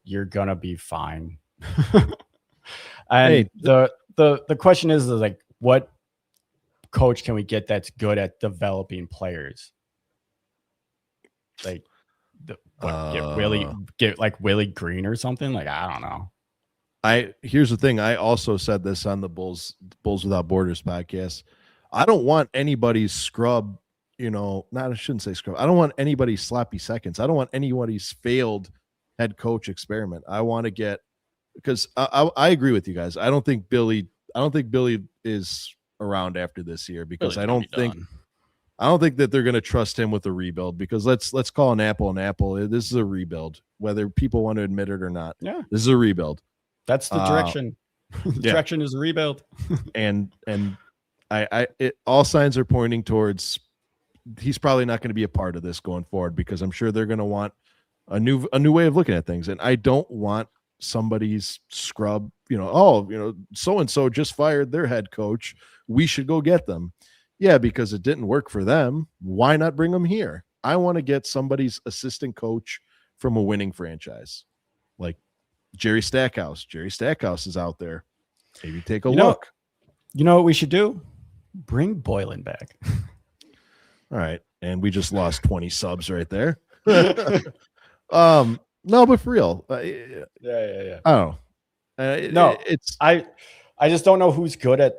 You're gonna be fine. And the question is what coach can we get that's good at developing players? Get Willie Green or something? I don't know. Here's the thing. I also said this on the Bulls Without Borders podcast. I don't want anybody's scrub, I shouldn't say scrub. I don't want anybody's sloppy seconds. I don't want anybody's failed head coach experiment. I want to get, because I agree with you guys. I don't think Billy is around after this year, because I don't think that they're going to trust him with a rebuild, because let's call an apple an apple. This is a rebuild, whether people want to admit it or not. Yeah, this is a rebuild. That's the direction. Direction is a rebuild. and all signs are pointing towards he's probably not going to be a part of this going forward, because I'm sure they're going to want a new way of looking at things. And I don't want somebody's scrub, so-and-so just fired their head coach. We should go get them. Yeah, because it didn't work for them. Why not bring them here? I want to get somebody's assistant coach from a winning franchise. Like Jerry Stackhouse. Jerry Stackhouse is out there. Maybe take a look. You know what we should do? Bring Boylan back. All right. And we just lost 20 subs right there. No, but for real. Yeah. I don't know. I just don't know who's good at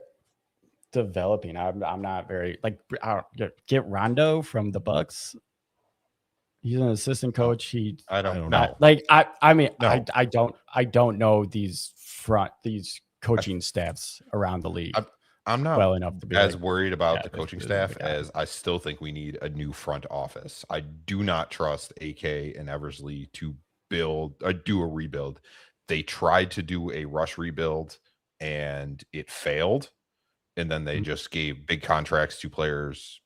developing. I'm not very get Rondo from the Bucks. He's an assistant coach. I don't know. I don't know these coaching staffs around the league. I'm not well enough to be as worried about the coaching staff as I still think we need a new front office. I do not trust AK and Eversley to do a rebuild. They tried to do a rush rebuild and it failed. And then they just gave big contracts to players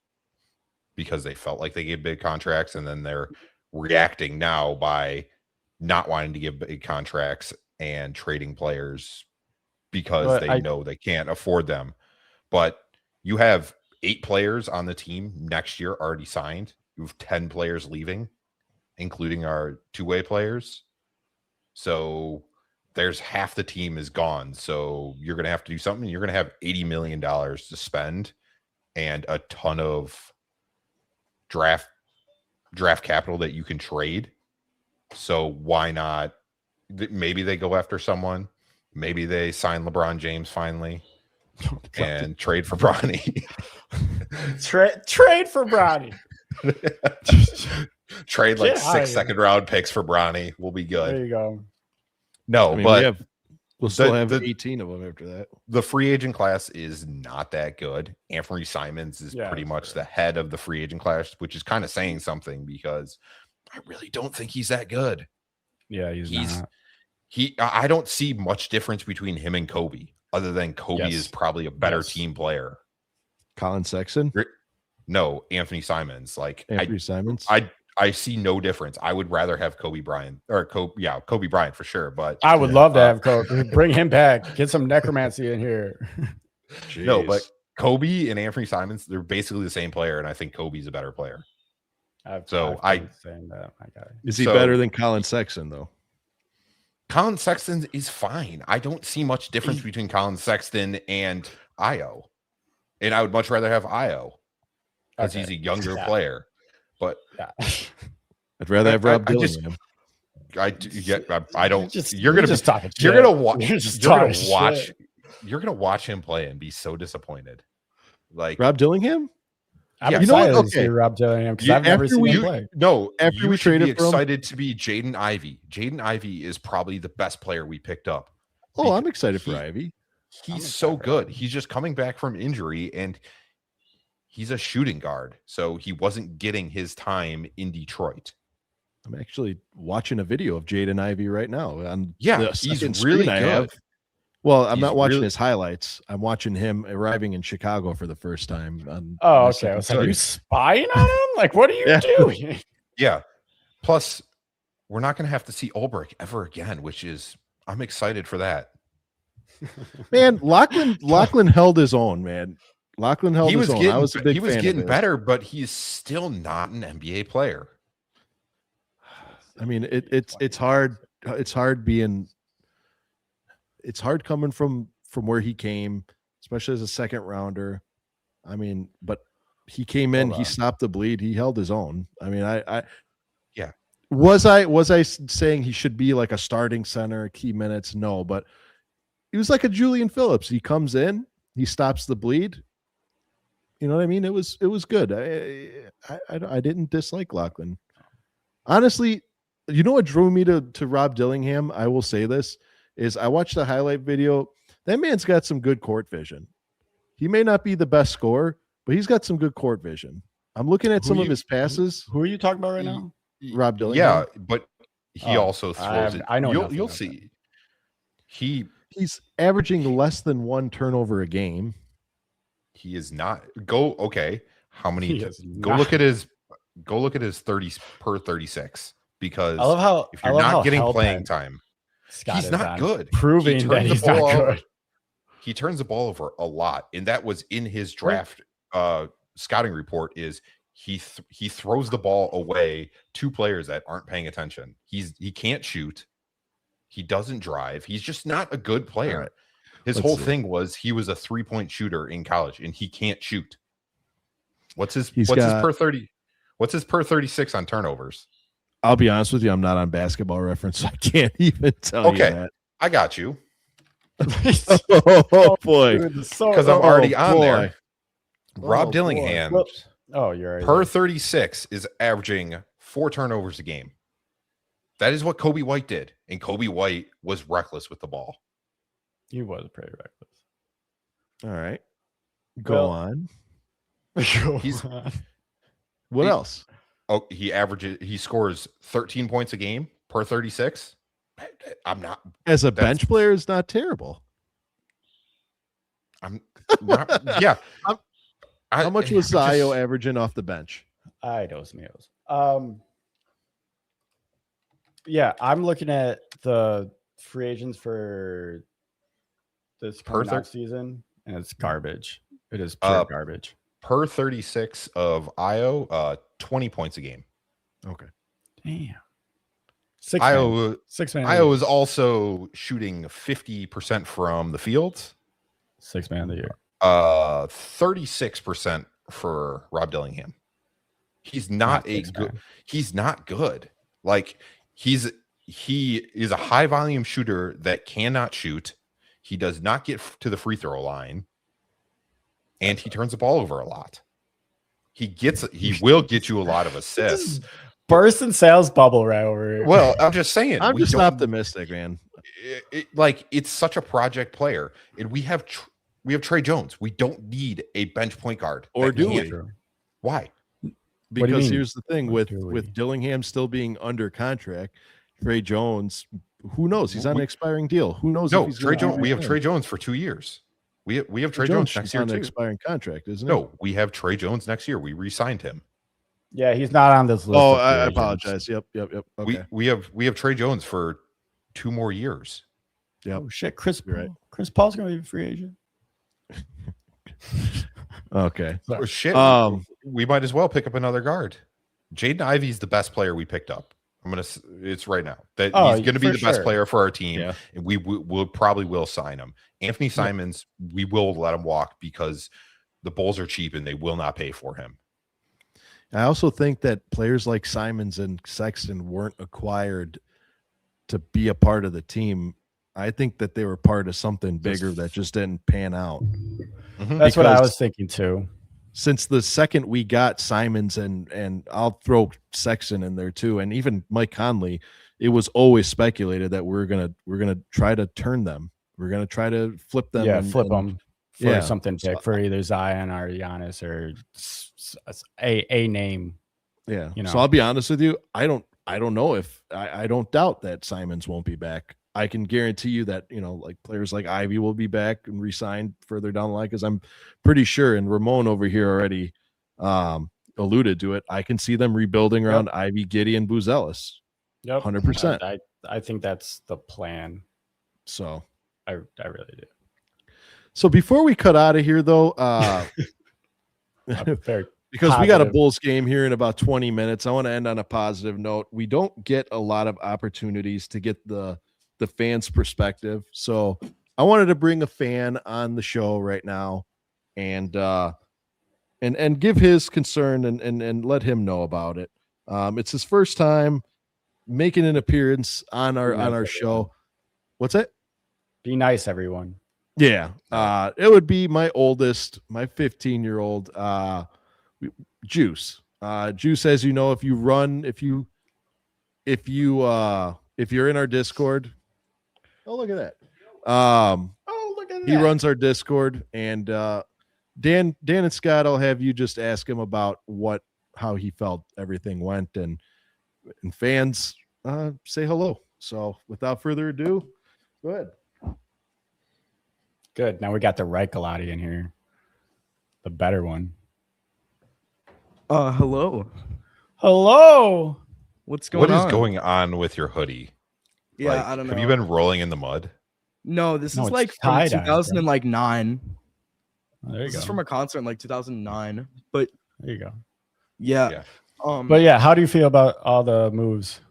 because they felt like they gave big contracts. And then they're reacting now by not wanting to give big contracts and trading players because But they know they can't afford them. But you have 8 players on the team next year already signed. You have 10 players leaving, including our two-way players. So there's half the team is gone. So you're going to have to do something. You're going to have $80 million to spend and a ton of draft capital that you can trade. So why not? Maybe they go after someone. Maybe they sign LeBron James finally and trade for Bronny. Trade for Bronny. Trade like Get outta 6 here. second-round picks for Bronny. We'll be good. There you go. No, I mean, but we'll still have the- 18 of them after that. the free agent class is not that good. Anthony Simons is Yeah, pretty much sure. the head of the free agent class, which is kind of saying something because I really don't think he's that good. Yeah, he's not. I don't see much difference between him and Kobe, other than Kobe Yes. is probably a better Yes. team player. Colin Sexton, No, Anthony Simons. Like Anthony Simons. I see no difference. I would rather have Kobe Bryant Kobe Bryant for sure. But I would love to have Kobe. Bring him back. Get some necromancy in here. no, but Jeez. Kobe and Anthony Simons, they're basically the same player, and I think Kobe's a better player. I've I- been saying that. My guy. Is he so- better than Colin Sexton though? Colin Sexton is fine. I don't see much difference between Colin Sexton and Ayo. And I would much rather have Ayo because he's a younger Yeah. player. But Yeah. I'd rather have I- Rob I just- Dillingham. I don't. Just, You're gonna just talking. you're shit. gonna watch. You're just You're gonna talking watch. shit. You're gonna watch him play and be so disappointed. Like Rob Dillingham? I'm Yeah. You know what? excited to see Okay. Rob Dillingham because You- I've never after seen we- him play. no, After you we should be traded for him- excited to be Jaden Ivey. Jaden Ivey is probably the best player we picked up. Oh, I'm excited for he- Ivy. He's so excited for good. him. He's just coming back from injury and he's a shooting guard. So he wasn't getting his time in Detroit. I'm actually watching a video of Jaden Ivey right now. On Yeah, the he's second really screen I good. have. Well, I'm He's not watching really- his highlights. I'm watching him arriving in Chicago for the first time. On Oh, my okay. I second was like, are you screen. spying on him? Like, what are you Yeah. doing? Yeah. Plus, we're not going to have to see Ulbrich ever again, which is I'm excited for that. Man, Lachlan held his own, man. Lachlan held He his was own. getting I was a big he was fan of getting his. better, but he's still not an NBA player. I mean, it's hard. It's hard being. It's hard coming from where he came, especially as a second rounder. I mean, but he came in, Hold he on. stopped the bleed, he held his own. I mean, Yeah. Was I saying he should be like a starting center, key minutes? No, but he was like a Julian Phillips. He comes in, he stops the bleed. You know what I mean? It was good. I didn't dislike Lachlan. Honestly, you know what drew me to Rob Dillingham? I will say this is I watched the highlight video. That man's got some good court vision. He may not be the best scorer, but he's got some good court vision. I'm looking at Who some of you- his passes. Who are you talking about right now? Rob Dillingham. Yeah, but he Oh, also throws it. I know nothing You'll about see. He He's averaging less than one turnover a game. is not okay. How many? He is Go not. look at his 30 per 36 because I love how if I you're love how not getting hell playing bent time, Scott he's is not on good. proving He that turns the he's not ball over. good. He turns the ball over a lot, and that was in his draft scouting report. Is he throws the ball away to players that aren't paying attention. He can't shoot. He doesn't drive. He's just not a good player. All right. His Let's whole see. thing was he was a 3-point shooter in college, and he can't shoot. What's his He's his got- per 30? What's his per 36 on turnovers? I'll be honest with you, I'm not on Basketball Reference, so I can't even tell you Okay. that. I got you Oh boy. because I'm already on there. Oh, Rob boy. Dillingham Well, Oh, you're right. per 36 is averaging 4 turnovers a game. That is what Kobe White did, and Kobe White was reckless with the ball. He was pretty reckless. All right. Go Well, on. He's- What he- else? Oh, he scores 13 points a game per 36. I'm not. As a that's- bench player is not terrible. I'm not. Yeah. How much was Ayo averaging off the bench? Ay, Dios míos. Yeah, I'm looking at the free agents for this Per coming out season, and it's garbage. It is Uh, pure garbage. Per 36 of Io, 20 points a game. Okay. Damn. Six Io man. Io is also shooting 50% from the field. 6 man of the year. 36% for Rob Dillingham. He's not a good. He's not good. Like he is a high volume shooter that cannot shoot. He does not get to the free throw line, and he turns the ball over a lot. He will get you a lot of assists. Burst and sales bubble right over here. Well, I'm just saying. I'm just optimistic, man. It's such a project player, and we have Trey Jones. We don't need a bench point guard. Or do we? Why? Because here's the thing with Dillingham still being under contract, Trey Jones, who knows? He's on an expiring deal. Who knows? No, Trey Jones. We have Trey Jones for 2 years. We have Trey Jones next year on too. an expiring contract, isn't it? No, we have Trey Jones next year. We re-signed him. Yeah, he's not on this list. Oh, I apologize. Yep. Okay. We have Trey Jones for 2 more years. Yep. Oh shit, Chris. You're right. Chris Paul's gonna be a free agent. Okay. Oh, shit. We might as well pick up another guard. Jaden Ivey's the best player we picked up. It's right now that he's going to be the best player for our team, and we'll probably sign him. Anthony Simons, we will let him walk because the Bulls are cheap and they will not pay for him. I also think that players like Simons and Sexton weren't acquired to be a part of the team. I think that they were part of something bigger that just didn't pan out. Mm-hmm. That's what I was thinking too. Since the second we got Simons and I'll throw Sexton in there too, and even Mike Conley, it was always speculated that we're gonna try to turn them. We're gonna try to flip them. Yeah, flip them for something big for either Zion or Giannis or a name. Yeah. So I'll be honest with you. I don't know if I don't doubt that Simons won't be back. I can guarantee you that, like players like Ivy will be back and re-signed further down the line, because I'm pretty sure, and Ramon over here already alluded to it, I can see them rebuilding around Ivy, Giddey, and Buzelis. Yep. 100%. I think that's the plan. So I really do. So before we cut out of here, though, because we got a Bulls game here in about 20 minutes, I want to end on a positive note. We don't get a lot of opportunities to get the fans' perspective. So I wanted to bring a fan on the show right now and give his concern and let him know about it. It's his first time making an appearance on our show. What's that? Be nice, everyone. Yeah. It would be my oldest, my 15-year-old Juice. Juice, as you know, if you're in our Discord. Oh, look at that. Look at that. He runs our Discord, and Dan and Scott, I'll have you just ask him about how he felt everything went, and fans say hello. So without further ado, go ahead. Good. Now we got the right Galati in here. The better one. Hello. Hello. What's going on? What is going on with your hoodie? Yeah, I don't know. Have you been rolling in the mud? No, this is like from 2009. Oh, there you this go. is from a concert in like 2009. But there you go. Yeah. But yeah, how do you feel about all the moves?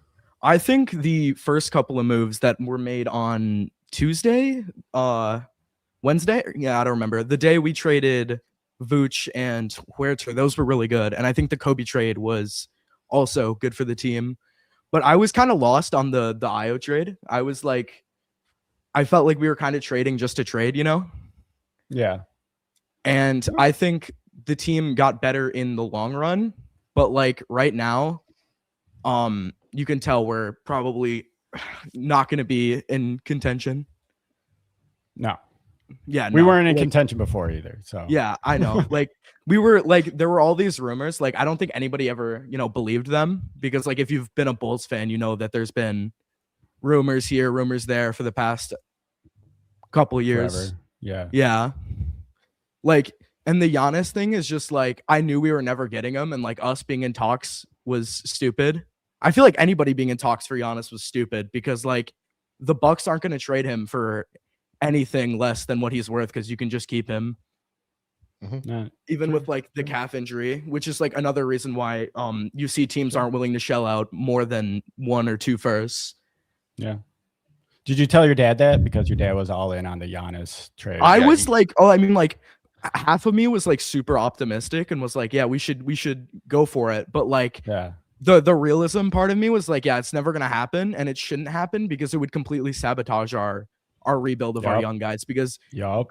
I think the first couple of moves that were made on Tuesday, Wednesday, I don't remember. The day we traded Vooch and Huerta, those were really good. And I think the Kobe trade was also good for the team. But I was kind of lost on the Ayo trade. I was like, I felt like we were kind of trading just to trade, Yeah. And I think the team got better in the long run. But like right now, you can tell we're probably not going to be in contention. No. Yeah, we weren't in contention before either. So yeah, I know. Like we were like, there were all these rumors. Like I don't think anybody ever, believed them, because like if you've been a Bulls fan, you know that there's been rumors here, rumors there for the past couple years. Forever. Yeah. Yeah. Like, and the Giannis thing is just like, I knew we were never getting him, and like us being in talks was stupid. I feel like anybody being in talks for Giannis was stupid because like the Bucks aren't going to trade him for anything less than what he's worth because you can just keep him. Yeah. Even with like the calf injury, which is like another reason why you see teams aren't willing to shell out more than 1 or 2 firsts. Yeah. Did you tell your dad that? Because your dad was all in on the Giannis trade. I was like, oh, I mean, like half of me was like super optimistic and was like, yeah, we should go for it. But like, yeah. The realism part of me was like, yeah, it's never gonna happen, and it shouldn't happen because it would completely sabotage our rebuild of our young guys. Because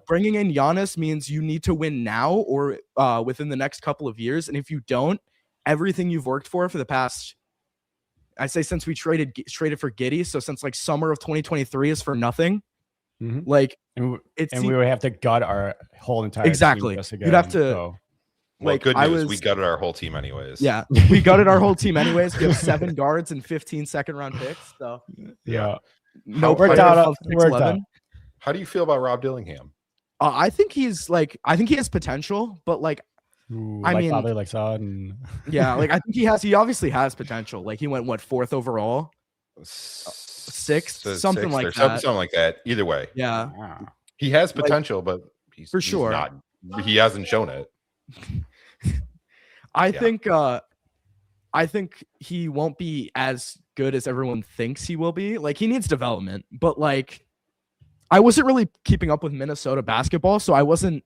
bringing in Giannis means you need to win now or within the next couple of years, and if you don't, everything you've worked for the past, I say since we traded for Giddey, so since like summer of 2023 is for nothing. Like, and we would have to gut our whole entire exactly. team just again, you'd have to. So. Well, good news, we gutted our whole team anyways. Yeah, we gutted our whole team anyways. We have 7 guards and 15 second-round picks. So yeah, no worked out. How do you feel about Rob Dillingham? I think he has potential, but like, I mean, probably like Sod. Yeah, like I think he obviously has potential. Like he went 4th overall, 6th, something like that. Something like that. Either way, yeah, he has potential, but he's for sure not. He hasn't shown it. I think he won't be as good as everyone thinks he will be. Like he needs development, but like I wasn't really keeping up with Minnesota basketball, so I wasn't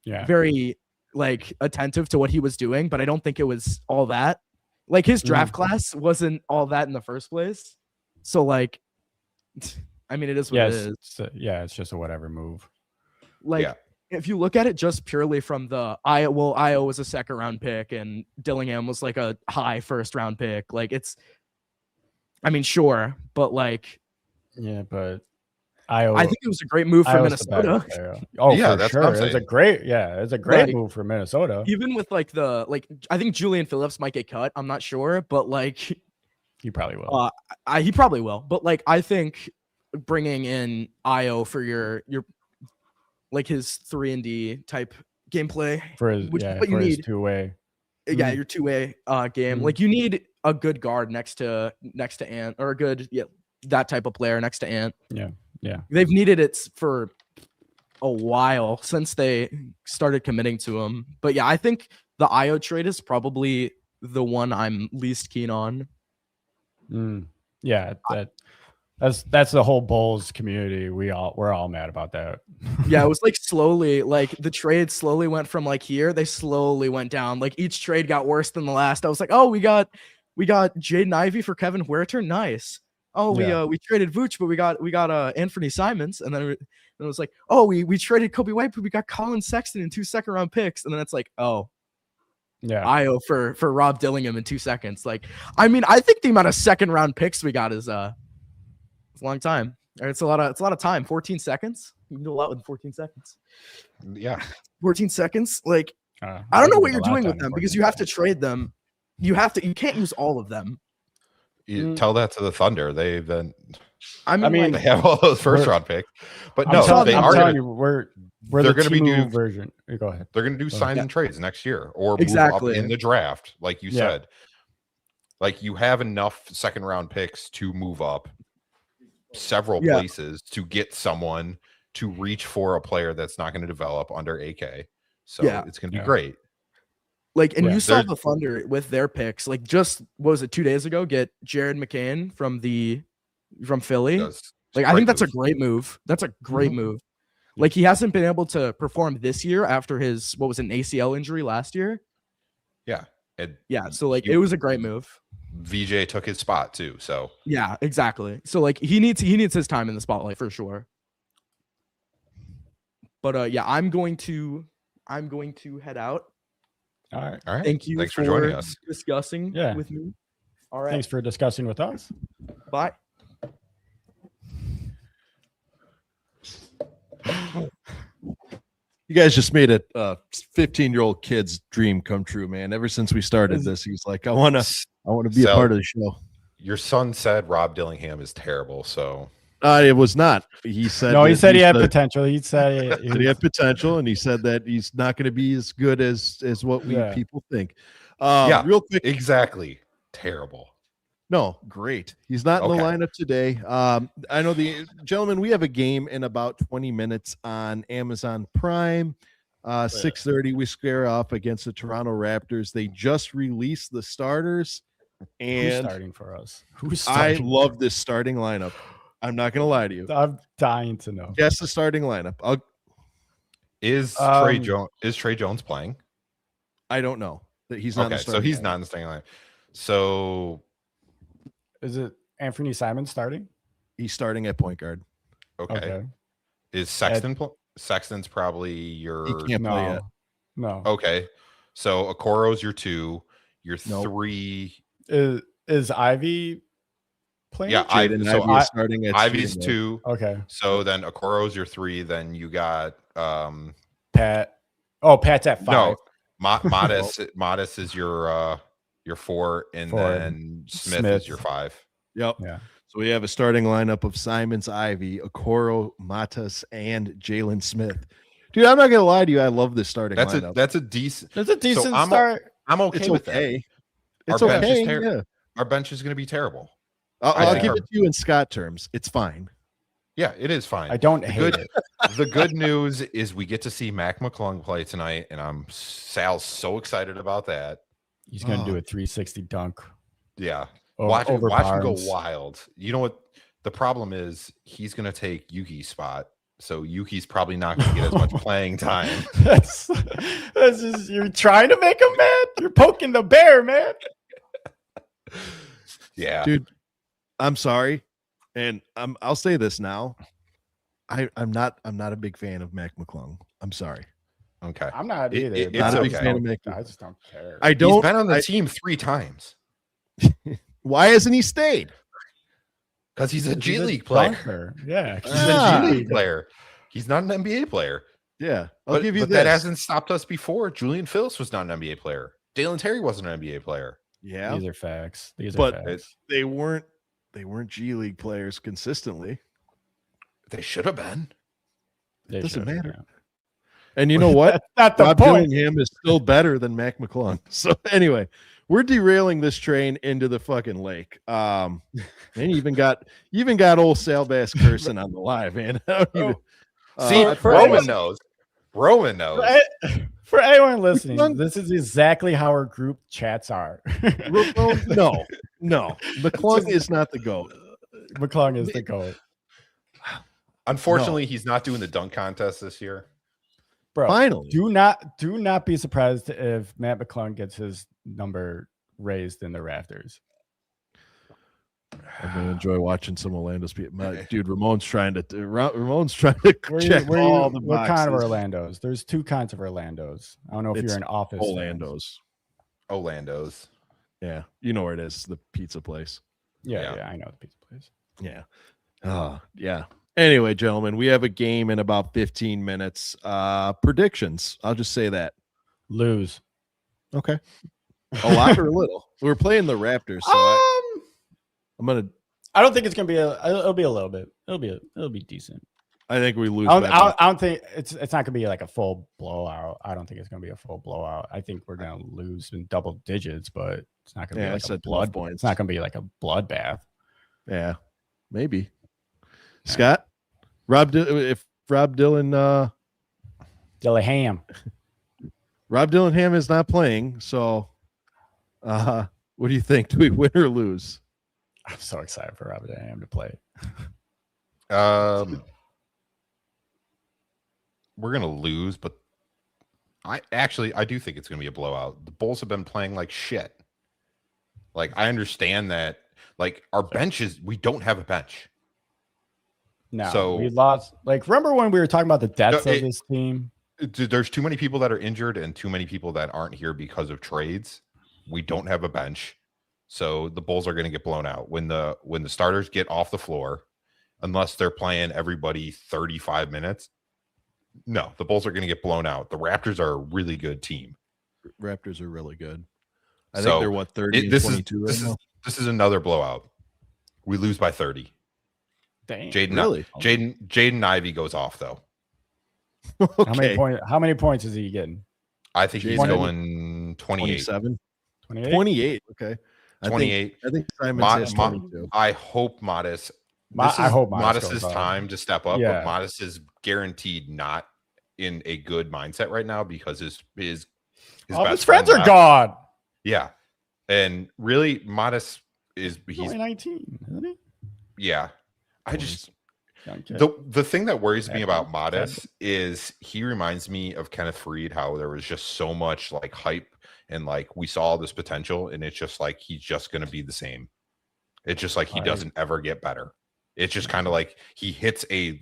very like attentive to what he was doing, but I don't think it was all that. Like his draft class wasn't all that in the first place. So like I mean it is what it is. It's just a whatever move. Like if you look at it just purely from the Ayo was a 2nd round pick and Dillingham was like a high 1st round pick. Like it's, I mean, sure, but like, yeah, but I think it was a great move for Minnesota. Oh, yeah, that's sure. It was a great move for Minnesota. Even with like I think Julian Phillips might get cut. I'm not sure, but like he probably will. He probably will. But like, I think bringing in Ayo for your like his 3-and-D type gameplay for his his 2-way. Yeah, your 2-way game. Like you need a good guard next to Ant, or a good that type of player next to Ant. Yeah. They've needed it for a while since they started committing to him. But yeah, I think the Ayo trade is probably the one I'm least keen on. Yeah, that's the whole Bulls community. We're all mad about that. Yeah, it was like slowly, like the trade slowly went from like here, they slowly went down. Like each trade got worse than the last. I was like, oh, we got Jaden Ivey for Kevin Huerter, nice. Oh, we traded Vooch, but we got Anthony Simons, and then it was like, oh, we traded Kobe White, but we got Colin Sexton and 2 2nd-round picks, and then it's like, oh. Yeah, Ayo for Rob Dillingham in 2 seconds. Like, I mean, I think the amount of 2nd-round picks we got is it's a long time. It's a lot of time. 14 seconds. You can do a lot with 14 seconds. Yeah, 14 seconds. Like, I don't know what you're doing with them because you have to trade them. You can't use all of them. You tell that to the Thunder. They've been. I mean, they have all those 1st-round picks, but no, they are going to. They're going to be new version. Go ahead. They're going to do signs and trades next year, or move up in the draft, like you said. Like you have enough 2nd-round picks to move up several places to get someone to reach for a player that's not going to develop under AK. So it's going to be great. Like, and you saw the Thunder with their picks. Like, just what was it 2 days ago? Get Jared McCain from Philly. Like, I think that's a great move. That's a great move. Like, he hasn't been able to perform this year after his an ACL injury last year. Yeah. So like it was a great move. VJ took his spot too. So yeah, exactly. So like he needs his time in the spotlight for sure. But I'm going to head out. All right. Thank you. Thanks for joining us. Discussing with me. All right. Thanks for discussing with us. Bye. You guys just made a 15-year-old kid's dream come true, man. Ever since we started this, he's like, I want to be a part of the show. Your son said Rob Dillingham is terrible, so it was not. He said no. He said he had potential. He said he had potential, and he said that he's not going to be as good as what we people think. Real quick, exactly terrible. No, great. He's not in the Okay. lineup today. I know the gentlemen, we have a game in about 20 minutes on Amazon Prime. 6:30, we square off against the Toronto Raptors. They just released the starters, Who's and starting for us? Who's I starting? love this starting lineup. I'm not gonna lie to you. I'm dying to know. Guess the starting lineup. Is Um, Trey Jones playing? I don't know that he's not. In the Okay, so starting he's lineup. not in the starting line. So Is it Anthony Simon starting? He's starting at point guard. okay, is Sexton's probably your He can't play yet. No. okay. So Okoro's your 2, your Nope. 3. Is Ivy playing? Yeah, Jaden so Ivey is starting at Ivy's shooting 2. Okay. So then Okoro's your 3. Then you got Pat. Oh, Pat's at 5. no Modest is your 4, and 4. then Smith is your 5. Yep. Yeah. So we have a starting lineup of Simons, Ivy, Okoro, Matas, and Jalen Smith. Dude, I'm not gonna lie to you. I love this starting lineup. That's a decent. It's a decent I'm start. I'm okay It's with okay. Our It's bench is okay. terrible. Yeah. Our bench is going to be terrible. I'll think give our- it to you in Scott terms. It's fine. Yeah, it is fine. I don't hate good, it. The good news is we get to see Mac McClung play tonight, and Sal's so excited about that. He's gonna do a 360 dunk. Yeah, Over watch him go Barnes. wild. You know what? The problem is he's going to take Yuki's spot, so Yuki's probably not going to get as much playing time. That's just, you're trying to make him mad. You're poking the bear, man. Yeah, Dude, I'm sorry. And I'll say this now. I'm not a big fan of Mac McClung. I'm sorry. okay. I'm not It- either. it- but Not it's a big okay. fan of Mac. I just don't care. I He's don't. been on the team 3 times Why hasn't he stayed? because he's a G He's League player. dunker. Yeah. He's Ah. a G League player. He's not an NBA player. Yeah, I'll But, give you but this. that hasn't stopped us before. Julian Phillips was not an NBA player. Dalen Terry wasn't an NBA player. Yeah, These are facts. These But are facts. they weren't G League players consistently. They should have been. They doesn't should, matter. yeah. And you know what? That's not the Rob point. Dillingham is still better than Mac McClung. So anyway, we're derailing this train into the fucking lake. And you even got old Sal Bass cursing on the live, man. I don't even- See, for Roman anyone- knows. Roman knows. For anyone listening, McClung- this is exactly how our group chats are. no. McClung is not the GOAT. McClung is the GOAT. Unfortunately, he's not doing the dunk contest this year. Bro, Finally. do not be surprised if Matt McClung gets his number raised in the rafters. I'm gonna enjoy watching some Orlando's people. Dude, Ramon's trying to check all the what kind of boxes. Orlandos? There's 2 kinds of Orlandos. I don't know if It's you're in office. fans. Orlando's. Yeah, you know where it is, the pizza place. Yeah, Yeah. I know the pizza place. Yeah. Yeah. Anyway, gentlemen, we have a game in about 15 minutes. Predictions. I'll just say that. Lose. Okay. A lot or a little? We're playing the Raptors, so I'm gonna. I don't think it's gonna be it'll be a little bit. It'll be decent. I think we lose. I by don't think it's not gonna be like a full blowout. I don't think it's gonna be a full blowout. I think we're gonna lose in double digits, but it's not gonna Yeah, I be like a said 12 blood points. It's not gonna be like a bloodbath. Yeah, maybe. Scott, if Rob Dillingham is not playing, so what do you think? Do we win or lose? I'm so excited for Robert Dillingham to play. We're gonna lose, but I do think it's gonna be a blowout. The Bulls have been playing like shit. Like, I understand that. Like, our benches, we don't have a bench. No, So- we lost. Like, remember when we were talking about the depth No, of this team? There's too many people that are injured and too many people that aren't here because of trades. We don't have a bench, so the Bulls are going to get blown out when the starters get off the floor, unless they're playing everybody 35 minutes. No, the Bulls are going to get blown out. The Raptors are a really good team. Raptors are really good. I So, think they're what 30 and 22 right now. This is another blowout. We lose by 30. Damn. Really? Jaden Ivey goes off though. Okay. How many points is he getting? I think he's 20. going 28. 27. 28. 28. Okay. 28. I think Simon Mo- says Mo- 22. I hope Modest. I hope Modest Modest's goes up. time to step up, Yeah. but Modest is guaranteed not in a good mindset right now because his All best his friends are left. gone. Yeah, and really, Modest he's Only 19, isn't he? yeah. I just Young kid. the thing that worries me Bad about boy. Modest is he reminds me of Kenneth Faried, how there was just so much like hype and like we saw this potential, and it's just like he's just going to be the same. It's just like he doesn't ever get better. It's just kind of like he hits a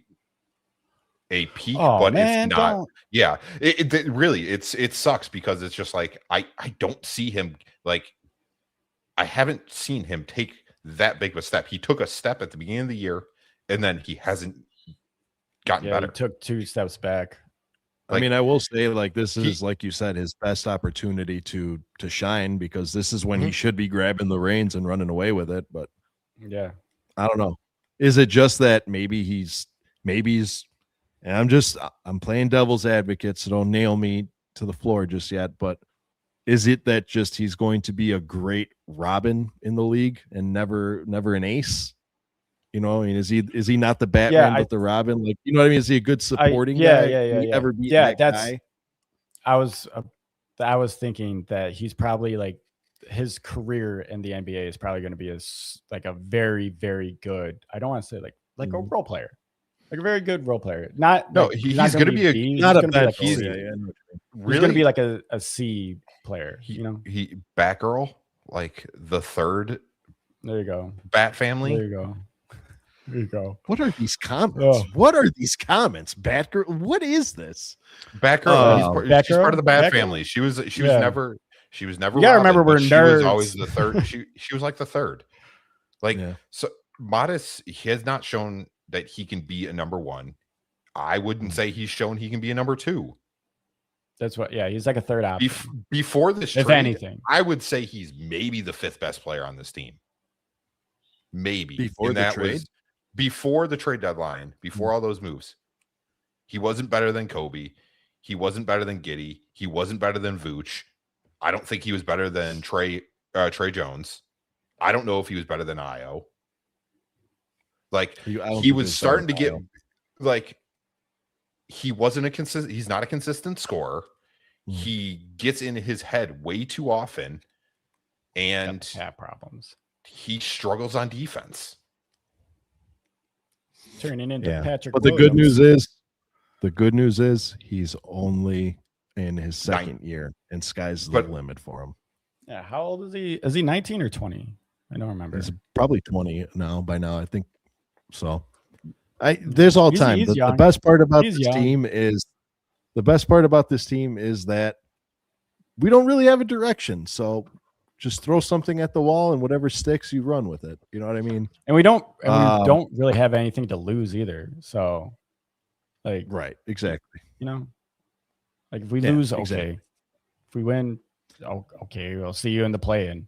peak, but man, it's not. don't. Yeah, it really it sucks because it's just like I don't see him like I haven't seen him take that big of a step. He took a step at the beginning of the year, and then he hasn't gotten Yeah, better. he took 2 steps back. I mean, I will say, like, this he- is, like you said, his best opportunity to shine, because this is when he Mhm. should be grabbing the reins and running away with it. But Yeah. I don't know. Is it just that maybe he's and I'm playing devil's advocate, so don't nail me to the floor just yet. But is it that just he's going to be a great Robin in the league and never an ace? You know, I mean, is he not the Batman but the Robin? Like, you know what I mean? Is he a good supporting guy? Can he ever be that guy? I was thinking that he's probably like his career in the NBA is probably going to be a very, very good. I don't want to say like a role player, like a very good role player. Not No, like, he's not going to be a B, not a gonna be bad. like a He's C. really He's going to be like a C player. he Batgirl, like the third There you go. Bat family. There you go. There you go. What are these comments? Oh. What are these comments, Batgirl? What is this? Batgirl, she's part of the Bat Batgirl? family. She was Yeah. never. You gotta remember we're she was always nerds. the third. She was like the third. Like Yeah. so, Modest. He has not shown that he can be a number one. I wouldn't say he's shown he can be a number two. That's what. Yeah, he's like a third option. Before this if trade, anything, I would say he's maybe the 5th best player on this team. Maybe Before And the that trade? was before the trade deadline, before all those moves. He wasn't better than Kobe. He wasn't better than Giddey. He wasn't better than Vooch. I don't think he was better than Trey Jones. I don't know if he was better than Ayo. Like he was starting to get like he wasn't he's not a consistent scorer. He gets in his head way too often, and have problems. he struggles on defense. Turning into Patrick. But the good news is he's only in his second year, and sky's the limit for him. Yeah, how old is he? Is he 19 or 20? I don't remember. He's probably 20 now. By now, I think so. There's all time. He's The young. best part about He's this young. team is that we don't really have a direction. So just throw something at the wall, and whatever sticks, you run with it. You know what I mean? And we don't really have anything to lose either. So, like, right, exactly. You know, like if we lose, okay. Exactly. If we win, okay, we'll see you in the play-in.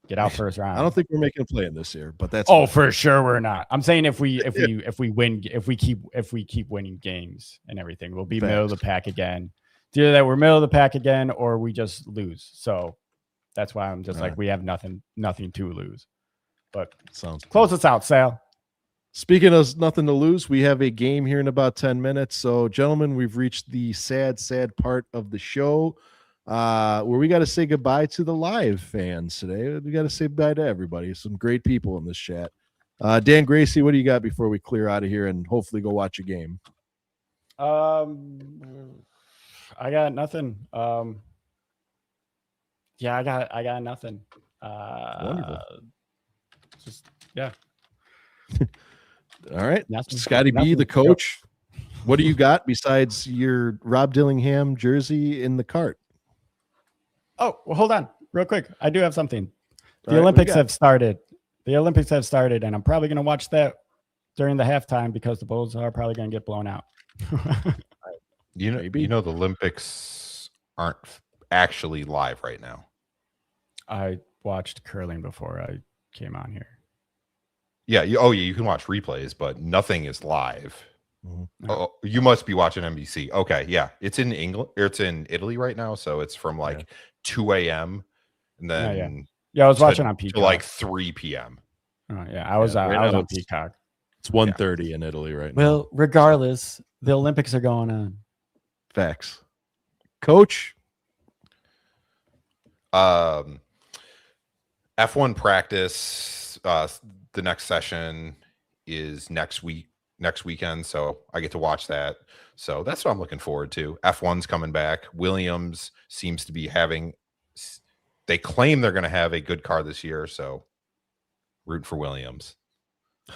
Get out first round. I don't think we're making a play in this year, but that's for sure we're not. I'm saying if we keep winning games and everything, we'll be middle of the pack again. It's either that we're middle of the pack again or we just lose. So that's why I'm just like we have nothing to lose. But sounds close us out, Sal. Speaking of nothing to lose, we have a game here in about 10 minutes. So, gentlemen, we've reached the sad part of the show where we got to say goodbye to the live fans today. We got to say goodbye to everybody. Some great people in this chat. Dan Gracie, what do you got before we clear out of here and hopefully go watch a game? I got nothing. Yeah, I got nothing. Wonderful. Just yeah. All right. Nothing. Scotty B, the coach. What do you got besides your Rob Dillingham jersey in the cart? Oh, well, hold on real quick. I do have something. The All right, Olympics have started. The Olympics have started, and I'm probably going to watch that during the halftime because the Bulls are probably going to get blown out. You know, the Olympics aren't actually live right now. I watched curling before I came on here. Yeah. You can watch replays, but nothing is live. Mm-hmm. Oh, you must be watching NBC. Okay. Yeah. It's in England, or it's in Italy right now. So it's from 2 a.m. And then Yeah, I was watching to, on Peacock. to like 3 p.m. Oh, yeah, I was right I was now on it's- Peacock. It's 1:30 in Italy right now. Well, regardless, the Olympics are going on. Facts. Coach, F1 practice. The next session is next weekend, so I get to watch that. So that's what I'm looking forward to. F1's coming back. Williams seems to be having. They claim they're going to have a good car this year, so root for Williams.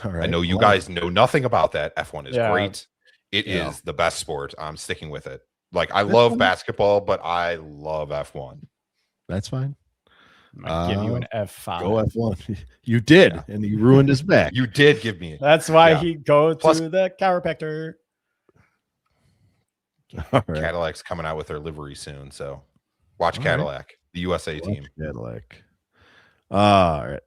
all right. I know you Well, guys know nothing about that. F1 is Yeah. great. It Yeah. is the best sport. I'm sticking with it. Like I That's love fine. basketball, but I love F1. That's fine. I'm gonna give you an F5. Go F1. You did, Yeah. and you ruined his back. You did give me. That's why Yeah. he go Plus- to the chiropractor. All right. Cadillac's coming out with their livery soon, so watch All right. Cadillac, the USA Watch team. Cadillac. All right.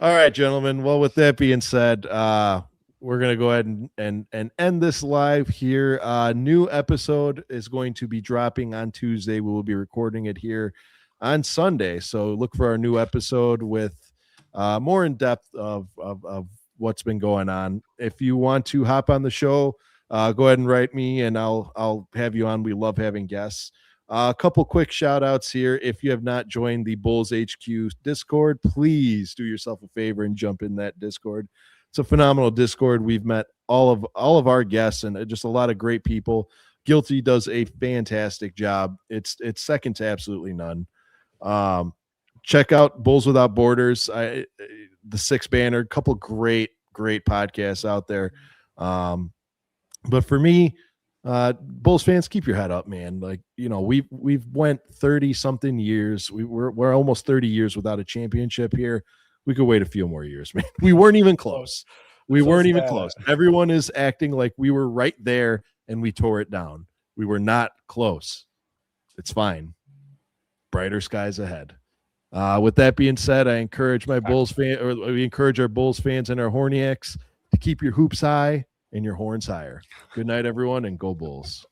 All right, gentlemen. Well, with that being said, we're gonna go ahead and end this live here. New episode is going to be dropping on Tuesday. We will be recording it here on Sunday. So look for our new episode with more in depth of what's been going on. If you want to hop on the show, go ahead and write me and I'll have you on. We love having guests. A couple quick shout outs here. If you have not joined the Bulls HQ Discord, please do yourself a favor and jump in that Discord. It's a phenomenal Discord. We've met all of our guests and just a lot of great people. Guilty does a fantastic job. It's second to absolutely none. Check out Bulls Without Borders, the Six Banner, couple great podcasts out there. But for me, Bulls fans, keep your head up, man. Like, you know, we've went 30 something years. We're almost 30 years without a championship here. We could wait a few more years, man. We weren't even close. We So weren't even sad. close. Everyone is acting like we were right there and we tore it down. We were not close. It's fine. Brighter skies ahead. With that being said, I encourage my Bulls fan, or we encourage our Bulls fans and our Horniacs to keep your hoops high and your horns higher. Good night, everyone, and go Bulls.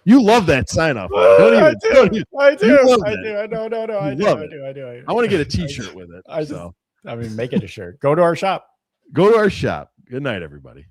You love that sign off. Don't even, don't even- I do. You love I that. do. I know. No. You I do. love I it. do. I do. I want to get a T-shirt with it. I just- So I mean, make it a shirt. Go to our shop. go to our shop. Good night, everybody.